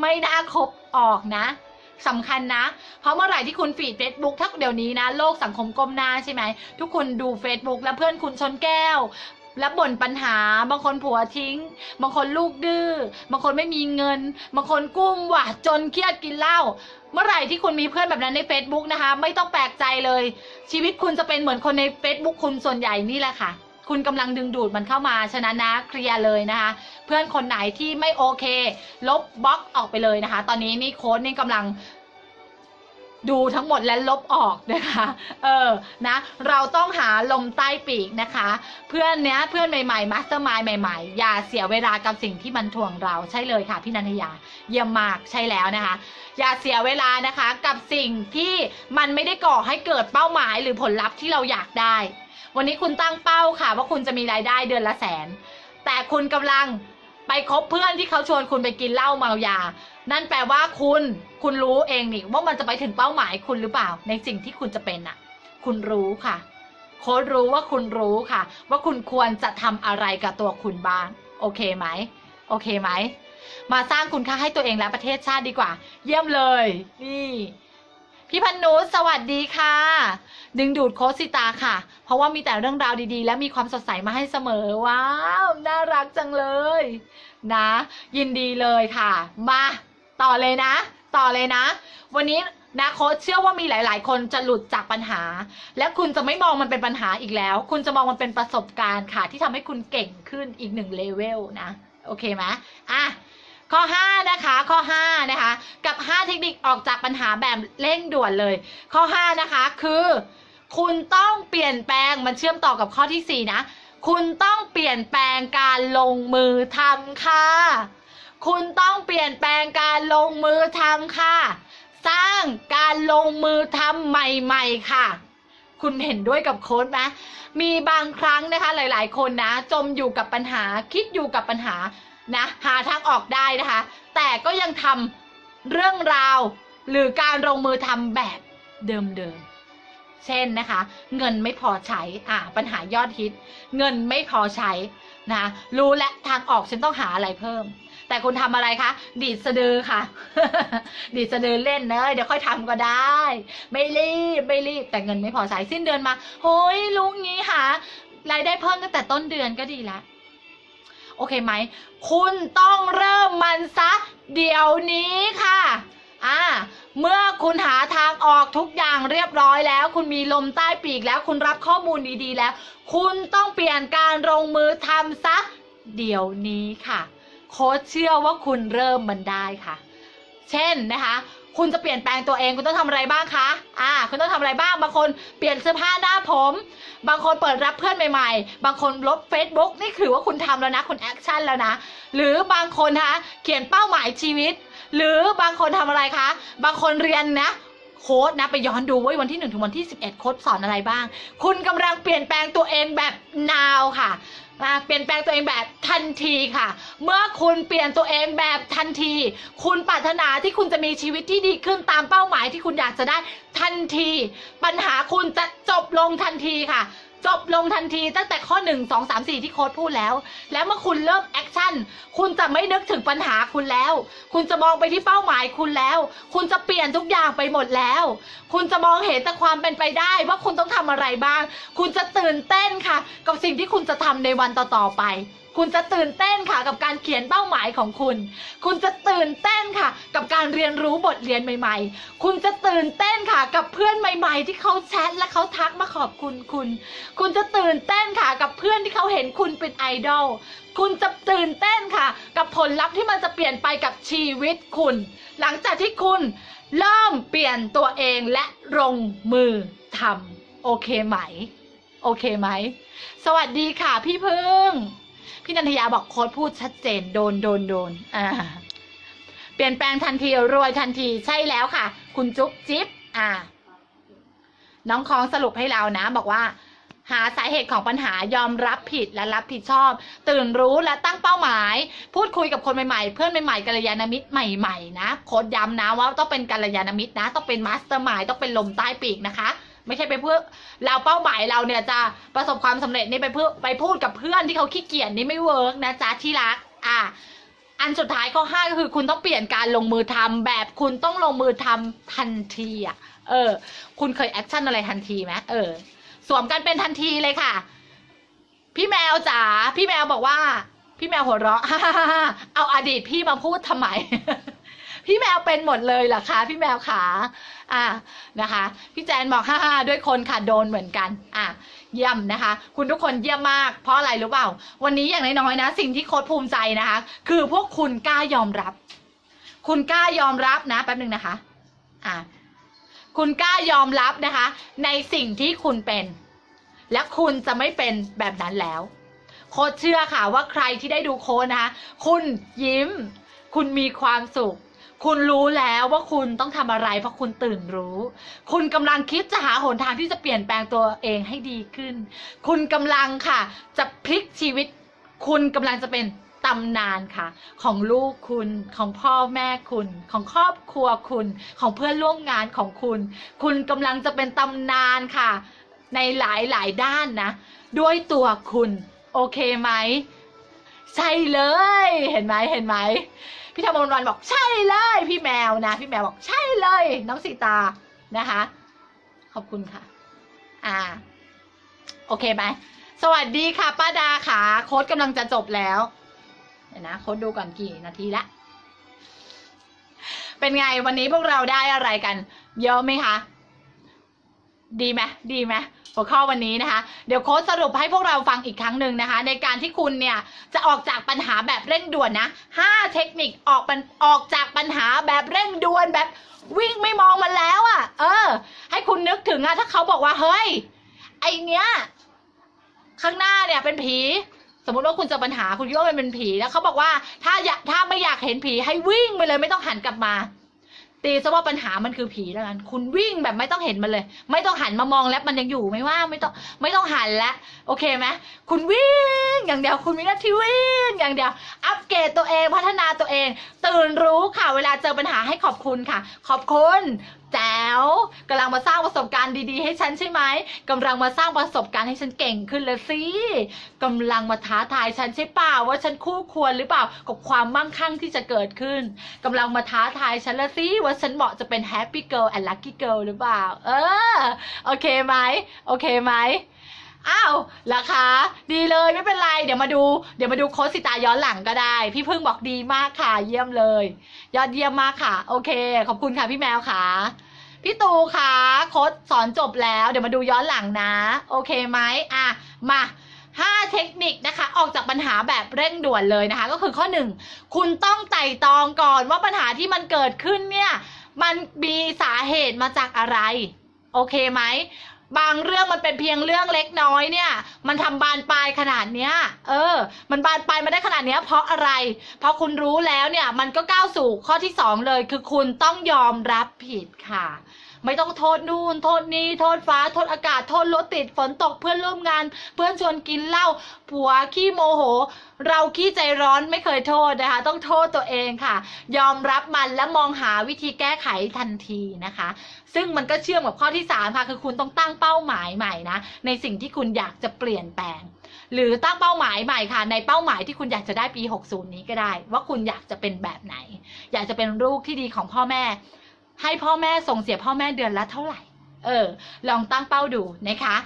ไม่น่าคบออกนะสำคัญนะเพราะเมื่อไหร่ที่คุณฟีด Facebook ถ้าเดี๋ยวนี้นะโลกสังคมก้มหน้าใช่ไหมทุกคนดู Facebook แล้วเพื่อนคุณชนแก้วแล้วบ่นปัญหาบางคนผัวทิ้งบางคนลูกดื้อบางคนไม่มีเงินบางคนกุ้มว่ะจนเครียดกินเหล้าเมื่อไหร่ที่คุณมีเพื่อนแบบนั้นใน Facebook นะคะไม่ต้องแปลกใจเลยชีวิตคุณจะเป็นเหมือนคนใน Facebook คุณส่วนใหญ่นี่แหละค่ะคุณกำลังดึงดูดมันเข้ามาฉะนั้นนะเคลียร์เลยนะคะเพื่อนคนไหนที่ไม่โอเคลบบล็อกออกไปเลยนะคะตอนนี้นี่โค้ชนี่กำลังดูทั้งหมดและลบออกนะคะนะเราต้องหาลมใต้ปีกนะคะเพื่อนใหม่ๆมาสเตอร์มายด์ใหม่ๆอย่าเสียเวลากับสิ่งที่มันถ่วงเราใช่เลยค่ะพี่นันทยาเยี่ยมมากใช่แล้วนะคะอย่าเสียเวลานะคะกับสิ่งที่มันไม่ได้ก่อให้เกิดเป้าหมายหรือผลลัพธ์ที่เราอยากได้วันนี้คุณตั้งเป้าค่ะว่าคุณจะมีรายได้เดือนละ100,000แต่คุณกำลังไปคบเพื่อนที่เขาชวนคุณไปกินเหล้าเมายานั่นแปลว่าคุณรู้เองนี่ว่ามันจะไปถึงเป้าหมายคุณหรือเปล่าในสิ่งที่คุณจะเป็นน่ะคุณรู้ค่ะโค้ชรู้ว่าคุณรู้ค่ะว่าคุณควรจะทำอะไรกับตัวคุณบ้างโอเคไหมโอเคไหมมาสร้างคุณค่าให้ตัวเองและประเทศชาติดีกว่าเยี่ยมเลยนี่พี่พันนุชสวัสดีค่ะดึงดูดโค้ชสิตาค่ะเพราะว่ามีแต่เรื่องราวดีๆและมีความสดใสมาให้เสมอว้าวน่ารักจังเลยนะยินดีเลยค่ะมาต่อเลยนะวันนี้นะโค้ชเชื่อว่ามีหลายๆคนจะหลุดจากปัญหาและคุณจะไม่มองมันเป็นปัญหาอีกแล้วคุณจะมองมันเป็นประสบการณ์ค่ะที่ทำให้คุณเก่งขึ้นอีก1เลเวลนะโอเคไหมข้อ5นะคะข้อ5นะคะกับ5เทคนิคออกจากปัญหาแบบเร่งด่วนเลยข้อ5นะคะคือคุณต้องเปลี่ยนแปลงมันเชื่อมต่อกับข้อที่4นะคุณต้องเปลี่ยนแปลงการลงมือทำค่ะคุณต้องเปลี่ยนแปลงการลงมือทำค่ะสร้างการลงมือทำใหม่ๆค่ะคุณเห็นด้วยกับโค้ชไหมมีบางครั้งนะคะหลายๆคนนะจมอยู่กับปัญหาคิดอยู่กับปัญหานะหาทางออกได้นะคะแต่ก็ยังทำเรื่องราวหรือการลงมือทำแบบเดิมๆเช่นนะคะเงินไม่พอใช้ปัญหายอดฮิตเงินไม่พอใช้นะรู้และทางออกฉันต้องหาอะไรเพิ่มแต่คุณทำอะไรคะดีดสะดือค่ะ ดีดสะดือเล่นเนอะเดี๋ยวค่อยทำก็ได้ไม่รีบแต่เงินไม่พอใช้สิ้นเดือนมาโฮ้ยลุงงี้หารายได้เพิ่มตั้งแต่ต้นเดือนก็ดีแล้วโอเคไหมคุณต้องเริ่มมันซะเดี๋ยวนี้ค่ะเมื่อคุณหาทางออกทุกอย่างเรียบร้อยแล้วคุณมีลมใต้ปีกแล้วคุณรับข้อมูลดีๆแล้วคุณต้องเปลี่ยนการลงมือทำซะเดี๋ยวนี้ค่ะโค้ชเชื่อว่าคุณเริ่มมันได้ค่ะเช่นนะคะคุณจะเปลี่ยนแปลงตัวเองคุณต้องทำอะไรบ้างคะคุณต้องทำอะไรบ้างบางคนเปลี่ยนเสื้อผ้าหน้าผมบางคนเปิดรับเพื่อนใหม่ๆบางคนลบ Facebook นี่ถือว่าคุณทำแล้วนะคุณแอคชั่นแล้วนะหรือบางคนนะคะเขียนเป้าหมายชีวิตหรือบางคนทำอะไรคะบางคนเรียนนะโค้ดนะไปย้อนดูวันที่1ถึงวันที่11โค้ดสอนอะไรบ้างคุณกำลังเปลี่ยนแปลงตัวเองแบบ now ค่ะ เปลี่ยนแปลงตัวเองแบบทันทีค่ะเมื่อคุณเปลี่ยนตัวเองแบบทันทีคุณปรารถนาที่คุณจะมีชีวิตที่ดีขึ้นตามเป้าหมายที่คุณอยากจะได้ทันทีปัญหาคุณจะจบลงทันทีค่ะจบลงทันทีตั้งแต่ข้อ1 2 3 4ที่โค้ชพูดแล้วเมื่อคุณเริ่มแอคชั่นคุณจะไม่นึกถึงปัญหาคุณแล้วคุณจะมองไปที่เป้าหมายคุณแล้วคุณจะเปลี่ยนทุกอย่างไปหมดแล้วคุณจะมองเห็นแต่ความเป็นไปได้ว่าคุณต้องทำอะไรบ้างคุณจะตื่นเต้นค่ะกับสิ่งที่คุณจะทำในวันต่อๆไปคุณจะตื่นเต้นค่ะกับการเขียนเป้าหมายของคุณคุณจะตื่นเต้นค่ะกับการเรียนรู้บทเรียนใหม่ๆคุณจะตื่นเต้นค่ะกับเพื่อนใหม่ๆที่เขาแชทและเขาทักมาขอบคุณคุณจะตื่นเต้นค่ะกับเพื่อนที่เขาเห็นคุณเป็นไอดอลคุณจะตื่นเต้นค่ะกับผลลัพธ์ที่มันจะเปลี่ยนไปกับชีวิตคุณหลังจากที่คุณเริ่มเปลี่ยนตัวเองและลงมือทำโอเคไหมโอเคไหมสวัสดีค่ะพี่พึ่งพี่นันทยาบอกโค้ดพูดชัดเจนโดนเปลี่ยนแปลงทันทีรวยทันทีใช่แล้วค่ะคุณจุ๊บจิ๊บน้องคองสรุปให้เรานะบอกว่าหาสาเหตุของปัญหายอมรับผิดและรับผิดชอบตื่นรู้และตั้งเป้าหมายพูดคุยกับคนใหม่ๆเพื่อนใหม่ๆกัลยาณมิตรใหม่ๆนะโค้ดย้ำนะว่าต้องเป็นกัลยาณมิตรนะต้องเป็นมาสเตอร์มายด์ต้องเป็นลมใต้ปีกนะคะไม่ใช่ไปเพื่อเราเป้าหมายเราเนี่ยจะประสบความสำเร็จนี่ไปพูดกับเพื่อนที่เขาขี้เกียจนี่ไม่เวิร์กนะจ๊ะที่รักอันสุดท้ายข้อ5ก็คือคุณต้องเปลี่ยนการลงมือทำแบบคุณต้องลงมือทำทันทีคุณเคยแอคชั่นอะไรทันทีไหมสวมกันเป็นทันทีเลยค่ะพี่แมวจ๋าพี่แมวบอกว่าพี่แมวหัวเราะ เอาอดีตพี่มาพูดทำไม พี่แมวเป็นหมดเลยเหรอคะพี่แมวขานะคะพี่แจนบอกด้วยคนค่ะโดนเหมือนกันเยี่ยมนะคะคุณทุกคนเยี่ยมมากเพราะอะไรรู้เปล่าวันนี้อย่างน้อยๆนะสิ่งที่โค้ชภูมิใจนะคะคือพวกคุณกล้ายอมรับคุณกล้ายอมรับนะแป๊บนึงนะคะคุณกล้ายอมรับนะคะในสิ่งที่คุณเป็นและคุณจะไม่เป็นแบบนั้นแล้วโค้ชเชื่อค่ะว่าใครที่ได้ดูโค้ชนะคะคุณยิ้มคุณมีความสุขคุณรู้แล้วว่าคุณต้องทำอะไรเพราะคุณตื่นรู้คุณกำลังคิดจะหาหนทางที่จะเปลี่ยนแปลงตัวเองให้ดีขึ้นคุณกำลังค่ะจะพลิกชีวิตคุณกำลังจะเป็นตำนานค่ะของลูกคุณของพ่อแม่คุณของครอบครัวคุณของเพื่อนร่วมงานของคุณคุณกำลังจะเป็นตำนานค่ะในหลายด้านนะด้วยตัวคุณโอเคไหมใช่เลยเห็นไหมพี่ธรรมวันบอกใช่เลยพี่แมวนะพี่แมวบอกใช่เลยน้องสีตานะคะขอบคุณค่ะโอเคไหมสวัสดีค่ะป้าดาค่ะโค้ดกำลังจะจบแล้วเดี๋ยวนะโค้ดดูก่อนกี่นาทีละเป็นไงวันนี้พวกเราได้อะไรกันเยอะไหมคะดีไหมหัวข้อวันนี้นะคะเดี๋ยวโค้ชสรุปให้พวกเราฟังอีกครั้งหนึ่งนะคะในการที่คุณเนี่ยจะออกจากปัญหาแบบเร่งด่วนนะ5เทคนิคออกจากปัญหาแบบเร่งด่วนแบบวิ่งไม่มองมันแล้วให้คุณนึกถึงถ้าเขาบอกว่าเฮ้ยไอเนี้ยข้างหน้าเนี่ยเป็นผีสมมุติว่าคุณเจอปัญหาคุณคิดว่ามันเป็นผีแล้วเขาบอกว่าถ้าไม่อยากเห็นผีให้วิ่งไปเลยไม่ต้องหันกลับมาตีซะว่าปัญหามันคือผีแล้วกันคุณวิ่งแบบไม่ต้องเห็นมันเลยไม่ต้องหันมามองแล้วมันยังอยู่ไม่ว่าไม่ต้องหันแล้วโอเคไหมคุณวิ่งอย่างเดียวคุณมีหน้าที่วิ่งอย่างเดียวอัปเกรดตัวเองพัฒนาตัวเองตื่นรู้ค่ะเวลาเจอปัญหาให้ขอบคุณค่ะขอบคุณแจ๋วกำลังมาสร้างประสบการณ์ดีๆให้ฉันใช่ไหมกำลังมาสร้างประสบการณ์ให้ฉันเก่งขึ้นเลยสิกำลังมาท้าทายฉันใช่เปล่าว่าฉันคู่ควรหรือเปล่ากับความมั่งคั่งที่จะเกิดขึ้นกำลังมาท้าทายฉันละสิว่าฉันเหมาะจะเป็น Happy Girl and Lucky Girl หรือเปล่าโอเคไหมอ้าวราคาดีเลยไม่เป็นไรเดี๋ยวมาดูโค้ชสิตาย้อนหลังก็ได้พี่พึ่งบอกดีมากค่ะเยี่ยมเลยยอดเยี่ยมมากค่ะโอเคขอบคุณค่ะพี่แมวค่ะพี่ตูค่ะโค้ชสอนจบแล้วเดี๋ยวมาดูย้อนหลังนะโอเคไหมมา5เทคนิคนะคะออกจากปัญหาแบบเร่งด่วนเลยนะคะก็คือข้อ1คุณต้องไต่ตรองก่อนว่าปัญหาที่มันเกิดขึ้นเนี่ยมันมีสาเหตุมาจากอะไรโอเคไหม บางเรื่องมันเป็นเพียงเรื่องเล็กน้อยเนี่ยมันทำบานปลายขนาดเนี้ยมันบานปลายมาได้ขนาดเนี้ยเพราะอะไรเพราะคุณรู้แล้วเนี่ยมันก็ก้าวสู่ข้อที่2เลยคือคุณต้องยอมรับผิดค่ะไม่ต้องโทษนู่นโทษนี่โทษฟ้าโทษอากาศโทษรถติดฝนตกเพื่อนร่วมงานเพื่อนชวนกินเหล้าผัวขี้โมโหเราขี้ใจร้อนไม่เคยโทษนะคะต้องโทษตัวเองค่ะยอมรับมันและมองหาวิธีแก้ไขทันทีนะคะซึ่งมันก็เชื่อมกับข้อที่3ค่ะคือคุณต้องตั้งเป้าหมายใหม่นะในสิ่งที่คุณอยากจะเปลี่ยนแปลงหรือตั้งเป้าหมายใหม่ค่ะในเป้าหมายที่คุณอยากจะได้ปี60นี้ก็ได้ว่าคุณอยากจะเป็นแบบไหนอยากจะเป็นลูกที่ดีของพ่อแม่ให้พ่อแม่ส่งเสียพ่อแม่เดือนละเท่าไหร่ลองตั้งเป้าดูนะคะ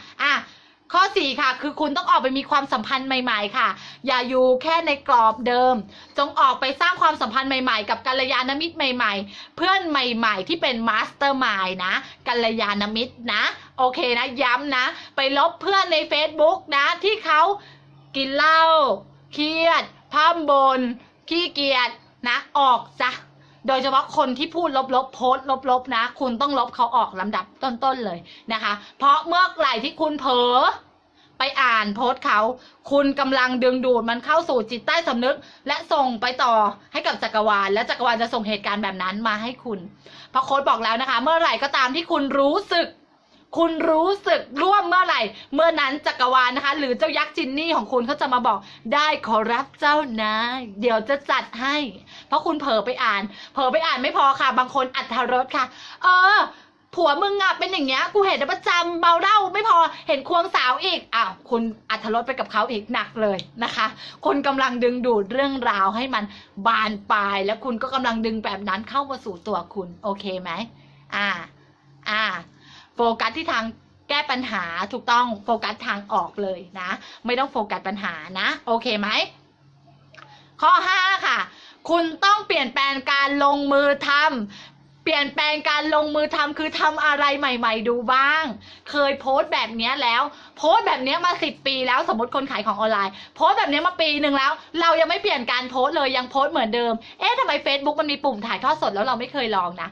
ข้อ4ค่ะคือคุณต้องออกไปมีความสัมพันธ์ใหม่ๆค่ะอย่าอยู่แค่ในกรอบเดิมจงออกไปสร้างความสัมพันธ์ใหม่ๆกับกัลยาณมิตรใหม่ๆเพื่อนใหม่ๆที่เป็นมาสเตอร์มายด์นะกัลยาณมิตรนะโอเคนะย้ำนะไปลบเพื่อนใน Facebook นะที่เขากินเหล้าเครียดพร่ำบ่นขี้เกียจนะออกจ้ะโดยเฉพาะคนที่พูดลบๆโพสต์ลบๆนะคุณต้องลบเขาออกลำดับต้นๆเลยนะคะเพราะเมื่อไหร่ที่คุณเผลอไปอ่านโพสต์เขาคุณกำลังดึงดูดมันเข้าสู่จิตใต้สำนึกและส่งไปต่อให้กับจักรวาลและจักรวาลจะส่งเหตุการณ์แบบนั้นมาให้คุณเพราะโค้ดบอกแล้วนะคะเมื่อไหร่ก็ตามที่คุณรู้สึกร่วมเมื่อไหร่เมื่อนั้นจักรวาลนะคะหรือเจ้ายักษ์จินนี่ของคุณเขาจะมาบอกได้ขอรับเจ้านายเดี๋ยวจะจัดให้เพราะคุณเผลอไปอ่านไม่พอค่ะบางคนอรรถรสค่ะผัวมึงอะเป็นอย่างเงี้ยกูเห็นประจำเมาเหล้าไม่พอเห็นควงสาวอีกคุณอรรถรสไปกับเขาอีกหนักเลยนะคะคุณกำลังดึงดูดเรื่องราวให้มันบานปลายแล้วคุณก็กำลังดึงแบบนั้นเข้ามาสู่ตัวคุณโอเคไหมโฟกัสที่ทางแก้ปัญหาถูกต้องโฟกัสทางออกเลยนะไม่ต้องโฟกัสปัญหานะโอเคไหมข้อ5ค่ะคุณต้องเปลี่ยนแปลงการลงมือทำเปลี่ยนแปลงการลงมือทำคือทำอะไรใหม่ๆดูบ้างเคยโพสต์แบบนี้แล้วโพสต์แบบนี้มา10 ปีแล้วสมมติคนขายของออนไลน์โพสต์แบบนี้มาปีหนึ่งแล้วเรายังไม่เปลี่ยนการโพสต์เลยยังโพสต์เหมือนเดิมทำไม Facebook มันมีปุ่มถ่ายทอดสดแล้วเราไม่เคยลองนะ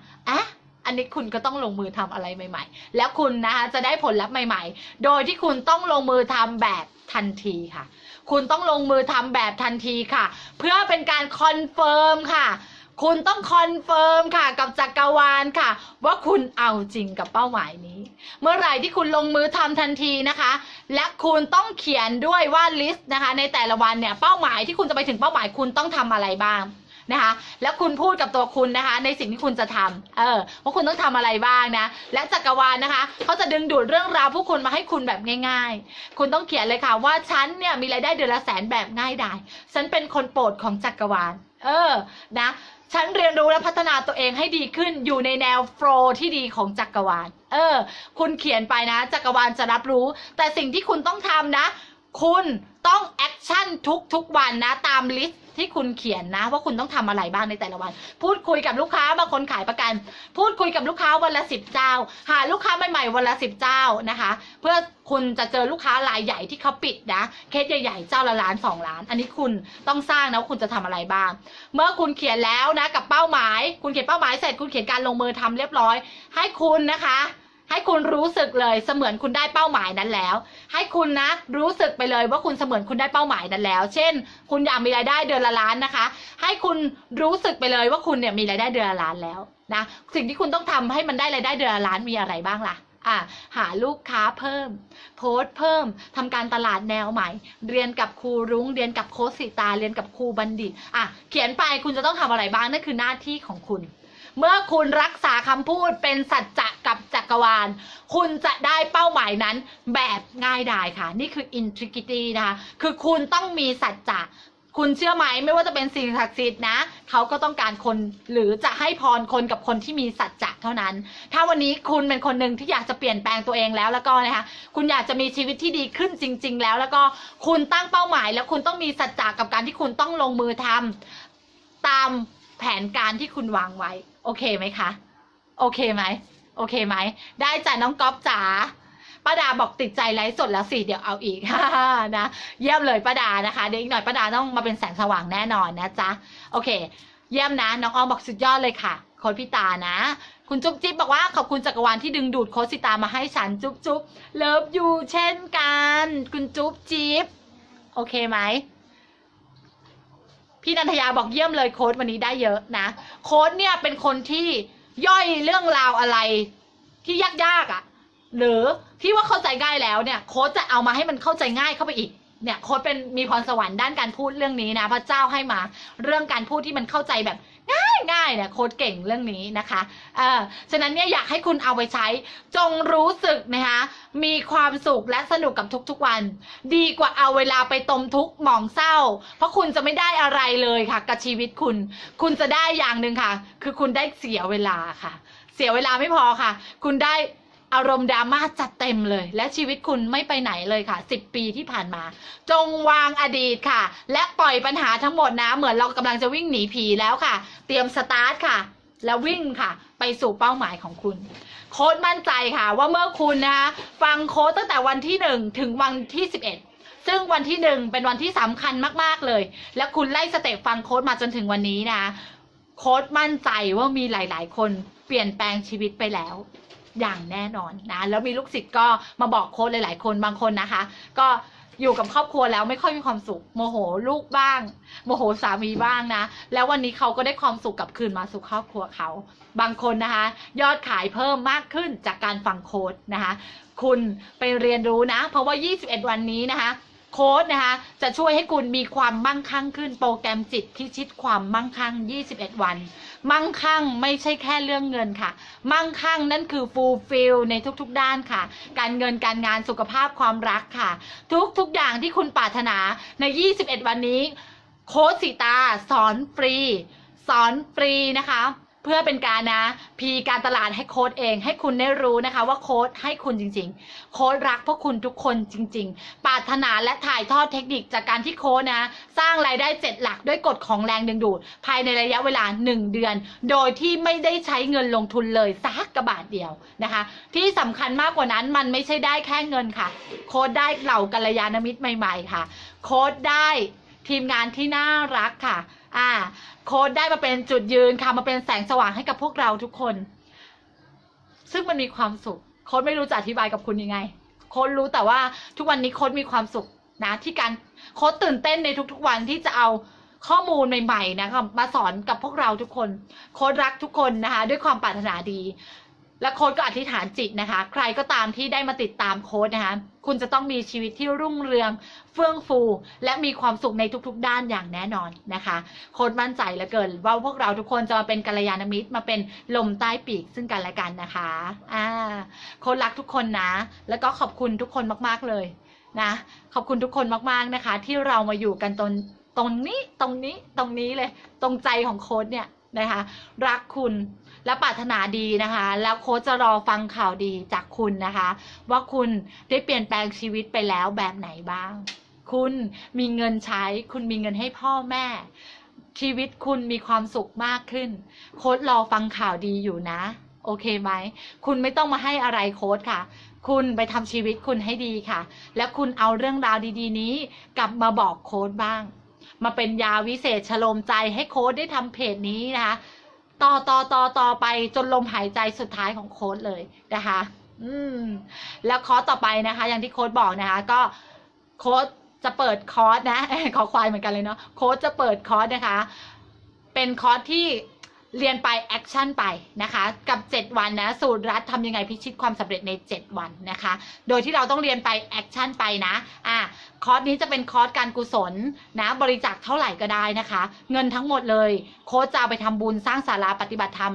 อันนี้คุณก็ต้องลงมือทำอะไรใหม่ๆแล้วคุณนะคะจะได้ผลลัพธ์ใหม่ๆโดยที่คุณต้องลงมือทำแบบทันทีค่ะคุณต้องลงมือทำแบบทันทีค่ะเพื่อเป็นการคอนเฟิร์มค่ะคุณต้องคอนเฟิร์มค่ะกับจักรวาลค่ะว่าคุณเอาจริงกับเป้าหมายนี้เมื่อไหร่ที่คุณลงมือทำทันทีนะคะและคุณต้องเขียนด้วยว่าลิสต์นะคะในแต่ละวันเนี่ยเป้าหมายที่คุณจะไปถึงเป้าหมายคุณต้องทำอะไรบ้างนะคะแล้วคุณพูดกับตัวคุณนะคะในสิ่งที่คุณจะทำว่าคุณต้องทำอะไรบ้างนะและจักรวาลนะคะเขาจะดึงดูดเรื่องราวผู้คนมาให้คุณแบบง่ายๆคุณต้องเขียนเลยค่ะว่าฉันเนี่ยมีรายได้เดือนละ100,000แบบง่ายดายฉันเป็นคนโปรดของจักรวาลนะฉันเรียนรู้และพัฒนาตัวเองให้ดีขึ้นอยู่ในแนวโฟลว์ที่ดีของจักรวาลคุณเขียนไปนะจักรวาลจะรับรู้แต่สิ่งที่คุณต้องทำนะคุณต้องแอคชั่นทุกวันนะตามลิสต์ที่คุณเขียนนะว่าคุณต้องทำอะไรบ้างในแต่ละวันพูดคุยกับลูกค้าบางคนขายประกันพูดคุยกับลูกค้าวันละ10 เจ้าหาลูกค้าใหม่ๆวันละ10 เจ้านะคะเพื่อคุณจะเจอลูกค้ารายใหญ่ที่เขาปิดนะเคสใหญ่ๆเจ้าละ1 ล้าน 2 ล้านอันนี้คุณต้องสร้างนะว่าคุณจะทำอะไรบ้างเมื่อคุณเขียนแล้วนะกับเป้าหมายคุณเขียนเป้าหมายเสร็จคุณเขียนการลงมือทำเรียบร้อยให้คุณนะคะให้คุณรู้สึกเลยเสมือนคุณได้เป้าหมายนั้นแล้วให้คุณนะรู้สึกไปเลยว่าคุณเสมือนคุณได้เป้าหมายนั้นแล้วเช่นคุณอยากมีรายได้เดือนละ1 ล้านนะคะให้คุณรู้สึกไปเลยว่าคุณเนี่ยมีรายได้เดือนละ1 ล้านแล้วนะสิ่งที่คุณต้องทำให้มันได้รายได้เดือนละ1 ล้านมีอะไรบ้างล่ะหาลูกค้าเพิ่มโพสต์เพิ่มทำการตลาดแนวใหม่เรียนกับครูรุ้งเรียนกับโค้ชสีตาเรียนกับครูบัณฑิตเขียนไปคุณจะต้องทำอะไรบ้างนั่นคือหน้าที่ของคุณเมื่อคุณรักษาคำพูดเป็นสัจจะกับจักรวาลคุณจะได้เป้าหมายนั้นแบบง่ายดายค่ะนี่คือ integrity นะคะคือคุณต้องมีสัจจะคุณเชื่อไหมไม่ว่าจะเป็นสิ่งศักดิ์สิทธิ์นะเขาก็ต้องการคนหรือจะให้พรคนกับคนที่มีสัจจะเท่านั้นถ้าวันนี้คุณเป็นคนหนึ่งที่อยากจะเปลี่ยนแปลงตัวเองแล้วก็นะคะคุณอยากจะมีชีวิตที่ดีขึ้นจริงๆแล้วก็คุณตั้งเป้าหมายแล้วคุณต้องมีสัจจะกับการที่คุณต้องลงมือทำตามแผนการที่คุณวางไว้โอเคไหมคะโอเคไหมได้จ้ะน้องก๊อฟจ๋าป้าดาบอกติดใจไลฟ์สดแล้วสิเดี๋ยวเอาอีก นะเยี่ยมเลยป้าดานะคะเดี๋ยวอีกหน่อยป้าดาต้องมาเป็นแสงสว่างแน่นอนนะจ๊ะโอเคเยี่ยมนะน้องออมบอกสุดยอดเลยค่ะโค้ชพี่ตานะ คุณจุ๊บจิ๊บบอกว่าขอบคุณจักรวาลที่ดึงดูดโค้ชสิตามาให้ฉันจุ๊บจุ๊บเลิฟยูเช่นกันคุณจุ๊บจิ๊บโอเคไหมพี่นันทยาบอกเยี่ยมเลยโค้ชวันนี้ได้เยอะนะโค้ชเนี่ยเป็นคนที่ย่อยเรื่องราวอะไรที่ยากๆอ่ะหรือที่ว่าเข้าใจง่ายแล้วเนี่ยโค้ชจะเอามาให้มันเข้าใจง่ายเข้าไปอีกเนี่ยโค้ชเป็นมีพรสวรรค์ด้านการพูดเรื่องนี้นะพระเจ้าให้มาเรื่องการพูดที่มันเข้าใจแบบง่ายเนี่ยโค้ชเก่งเรื่องนี้นะคะฉะนั้นเนี่ยอยากให้คุณเอาไปใช้จงรู้สึกนะคะมีความสุขและสนุกกับทุกๆวันดีกว่าเอาเวลาไปตมทุกข์หมองเศร้าเพราะคุณจะไม่ได้อะไรเลยค่ะกับชีวิตคุณจะได้อย่างหนึ่งค่ะคือคุณได้เสียเวลาค่ะเสียเวลาไม่พอค่ะคุณได้อารมณ์ดราม่าจัดเต็มเลยและชีวิตคุณไม่ไปไหนเลยค่ะ10 ปีที่ผ่านมาจงวางอดีตค่ะและปล่อยปัญหาทั้งหมดนะเหมือนเรากำลังจะวิ่งหนีผีแล้วค่ะเตรียมสตาร์ทค่ะแล้ววิ่งค่ะไปสู่เป้าหมายของคุณโค้ชมั่นใจค่ะว่าเมื่อคุณนะคะฟังโค้ชตั้งแต่วันที่1ถึงวันที่11ซึ่งวันที่1เป็นวันที่สำคัญมากๆเลยและคุณไล่สเต็ปฟังโค้ชมาจนถึงวันนี้นะโค้ชมั่นใจว่ามีหลายๆคนเปลี่ยนแปลงชีวิตไปแล้วอย่างแน่นอนนะแล้วมีลูกศิษย์ก็มาบอกโค้ชหลายๆคนบางคนนะคะก็อยู่กับครอบครัวแล้วไม่ค่อยมีความสุขโมโหลูกบ้างโมโหสามีบ้างนะแล้ววันนี้เขาก็ได้ความสุขกลับคืนมาสู่ครอบครัวเขาบางคนนะคะยอดขายเพิ่มมากขึ้นจากการฟังโค้ชนะคะคุณไปเรียนรู้นะเพราะว่า21วันนี้นะคะโค้ชนะคะจะช่วยให้คุณมีความมั่งคั่งขึ้นโปรแกรมจิตพิชิตความมั่งคั่ง21วันมั่งคั่งไม่ใช่แค่เรื่องเงินค่ะมั่งคั่งนั่นคือ fulfill ในทุกๆด้านค่ะการเงินการงานสุขภาพความรักค่ะทุกอย่างที่คุณปรารถนาใน21วันนี้โค้ชสิตาสอนฟรีนะคะเพื่อเป็นการนะการตลาดให้โค้ชเองให้คุณได้รู้นะคะว่าโค้ชให้คุณจริงๆโค้ชรักพวกคุณทุกคนจริงๆปรารถนาและถ่ายทอดเทคนิคจากการที่โค้ชนะสร้างรายได้7 หลักด้วยกฎของแรงดึงดูดภายในระยะเวลา1 เดือนโดยที่ไม่ได้ใช้เงินลงทุนเลยสักกระบาทเดียวนะคะที่สำคัญมากกว่านั้นมันไม่ใช่ได้แค่เงินค่ะโค้ชได้เหล่ากัลยาณมิตรใหม่ๆค่ะโค้ชได้ทีมงานที่น่ารักค่ะโค้ดได้มาเป็นจุดยืนค่ะมาเป็นแสงสว่างให้กับพวกเราทุกคนซึ่งมันมีความสุขโค้ดไม่รู้จะอธิบายกับคุณยังไงโค้ดรู้แต่ว่าทุกวันนี้โค้ดมีความสุขนะที่การโค้ดตื่นเต้นในทุกๆวันที่จะเอาข้อมูลใหม่ๆนะคะมาสอนกับพวกเราทุกคนโค้ดรักทุกคนนะคะด้วยความปรารถนาดีและโค้ดก็อธิษฐานจิตนะคะใครก็ตามที่ได้มาติดตามโค้ดนะคะคุณจะต้องมีชีวิตที่รุ่งเรืองเฟื่องฟูและมีความสุขในทุกๆด้านอย่างแน่นอนนะคะโค้ดมั่นใจเหลือเกินว่าพวกเราทุกคนจะมาเป็นกัลยาณมิตรมาเป็นลมใต้ปีกซึ่งกันและกันนะคะโค้ดรักทุกคนนะแล้วก็ขอบคุณทุกคนมากๆเลยนะขอบคุณทุกคนมากๆนะคะที่เรามาอยู่กันตรงนี้เลยตรงใจของโค้ดเนี่ยนะคะรักคุณและปรารถนาดีนะคะแล้วโค้ชจะรอฟังข่าวดีจากคุณนะคะว่าคุณได้เปลี่ยนแปลงชีวิตไปแล้วแบบไหนบ้างคุณมีเงินใช้คุณมีเงินให้พ่อแม่ชีวิตคุณมีความสุขมากขึ้นโค้ชรอฟังข่าวดีอยู่นะโอเคไหมคุณไม่ต้องมาให้อะไรโค้ชค่ะคุณไปทำชีวิตคุณให้ดีค่ะแล้วคุณเอาเรื่องราวดีๆนี้กลับมาบอกโค้ชบ้างมาเป็นยาวิเศษชโลมใจให้โค้ชได้ทำเพจนี้นะคะต่อไปจนลมหายใจสุดท้ายของโค้ดเลยนะคะแล้วคอร์สต่อไปนะคะอย่างที่โค้ดบอกนะคะก็โค้ดจะเปิดคอร์สนะขอควายเหมือนกันเลยเนาะโค้ดจะเปิดคอร์สนะคะเป็นคอร์สที่เรียนไปแอคชั่นไปนะคะกับ7 วันนะสูตรรัฐทำยังไงพิชิตความสำเร็จใน7 วันนะคะโดยที่เราต้องเรียนไปแอคชั่นไปนะคอร์สนี้จะเป็นคอร์สการกุศลนะบริจาคเท่าไหร่ก็ได้นะคะเงินทั้งหมดเลยโค้ชจะเอาไปทำบุญสร้างศาลาปฏิบัติธรรม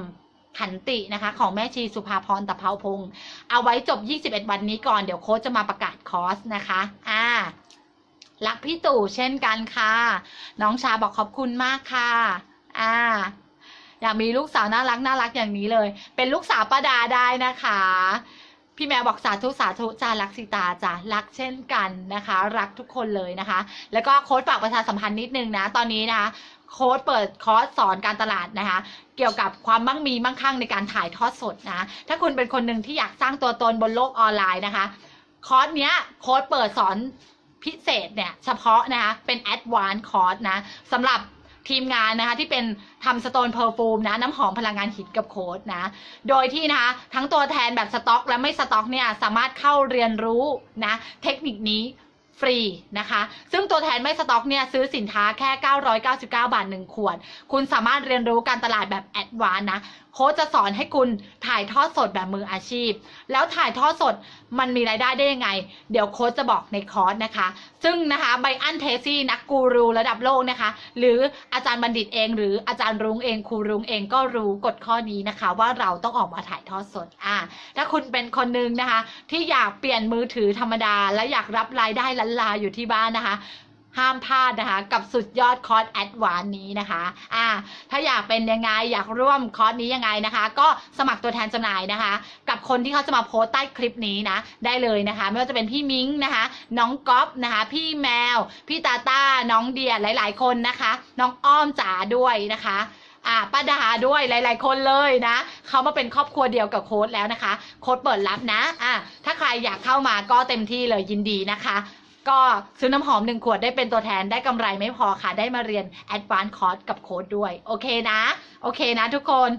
ขันตินะคะของแม่ชีสุภาพรตะเภาพงศ์เอาไว้จบ21 วันนี้ก่อนเดี๋ยวโค้ชจะมาประกาศคอร์สนะคะรักพี่ตู่เช่นกันค่ะน้องชาบอกขอบคุณมากค่ะอยากมีลูกสาวน่ารักอย่างนี้เลยเป็นลูกสาวป้าดาได้นะคะพี่แม่บอกสาธุจ้ารักสิตาจ้ารักเช่นกันนะคะรักทุกคนเลยนะคะแล้วก็โค้ชฝากประชาสัมพันธ์นิดนึงนะตอนนี้นะคะโค้ชเปิดคอร์สสอนการตลาดนะคะเกี่ยวกับความมั่งคั่งในการถ่ายทอดสดนะถ้าคุณเป็นคนหนึ่งที่อยากสร้างตัวตนบนโลกออนไลน์นะคะคอร์สเนี้ยโค้ชเปิดสอนพิเศษเนี่ยเฉพาะนะคะเป็น Advanced คอร์สนะสำหรับ ทีมงานนะคะที่เป็นทำสโตนเพอร์ฟูมนะน้ำหอมพลังงานหินกับโค้ดนะโดยที่นะคะทั้งตัวแทนแบบสต็อกและไม่สต็อกเนี่ยสามารถเข้าเรียนรู้นะเทคนิคนี้ฟรีนะคะซึ่งตัวแทนไม่สต็อกเนี่ยซื้อสินค้าแค่999 บาท1ขวดคุณสามารถเรียนรู้การตลาดแบบแอดวานซ์นะโค้ชจะสอนให้คุณถ่ายทอดสดแบบมืออาชีพแล้วถ่ายทอดสดมันมีรายได้ได้ยังไงเดี๋ยวโค้ชจะบอกในคอร์สนะคะซึ่งนะคะไบอันเทซี่นักกูรูระดับโลกนะคะหรืออาจารย์บัณฑิตเองหรืออาจารย์รุ้งเองครูรุ้งเองก็รู้กฎข้อนี้นะคะว่าเราต้องออกมาถ่ายทอดสดถ้าคุณเป็นคนนึงนะคะที่อยากเปลี่ยนมือถือธรรมดาและอยากรับรายได้ล้านลาอยู่ที่บ้านนะคะห้ามพลาดนะคะกับสุดยอดคอร์สแอดวานซ์นี้นะคะถ้าอยากเป็นยังไงอยากร่วมคอร์สนี้ยังไงนะคะก็สมัครตัวแทนจำหน่ายนะคะกับคนที่เขาจะมาโพสต์ใต้คลิปนี้นะได้เลยนะคะไม่ว่าจะเป็นพี่มิ้งนะคะน้องก๊อฟนะคะพี่แมวพี่ตาต้าน้องเดียหลายๆคนนะคะน้องอ้อมจ๋าด้วยนะคะป้าดาด้วยหลายๆคนเลยนะเขามาเป็นครอบครัวเดียวกับโค้ดแล้วนะคะโค้ดเปิดรับนะถ้าใครอยากเข้ามาก็เต็มที่เลยยินดีนะคะก็ซื้อน้ำหอม1ขวดได้เป็นตัวแทนได้กำไรไม่พอค่ะได้มาเรียน Advanced Course กับโค้ดด้วยโอเคนะโอเคนะทุกคน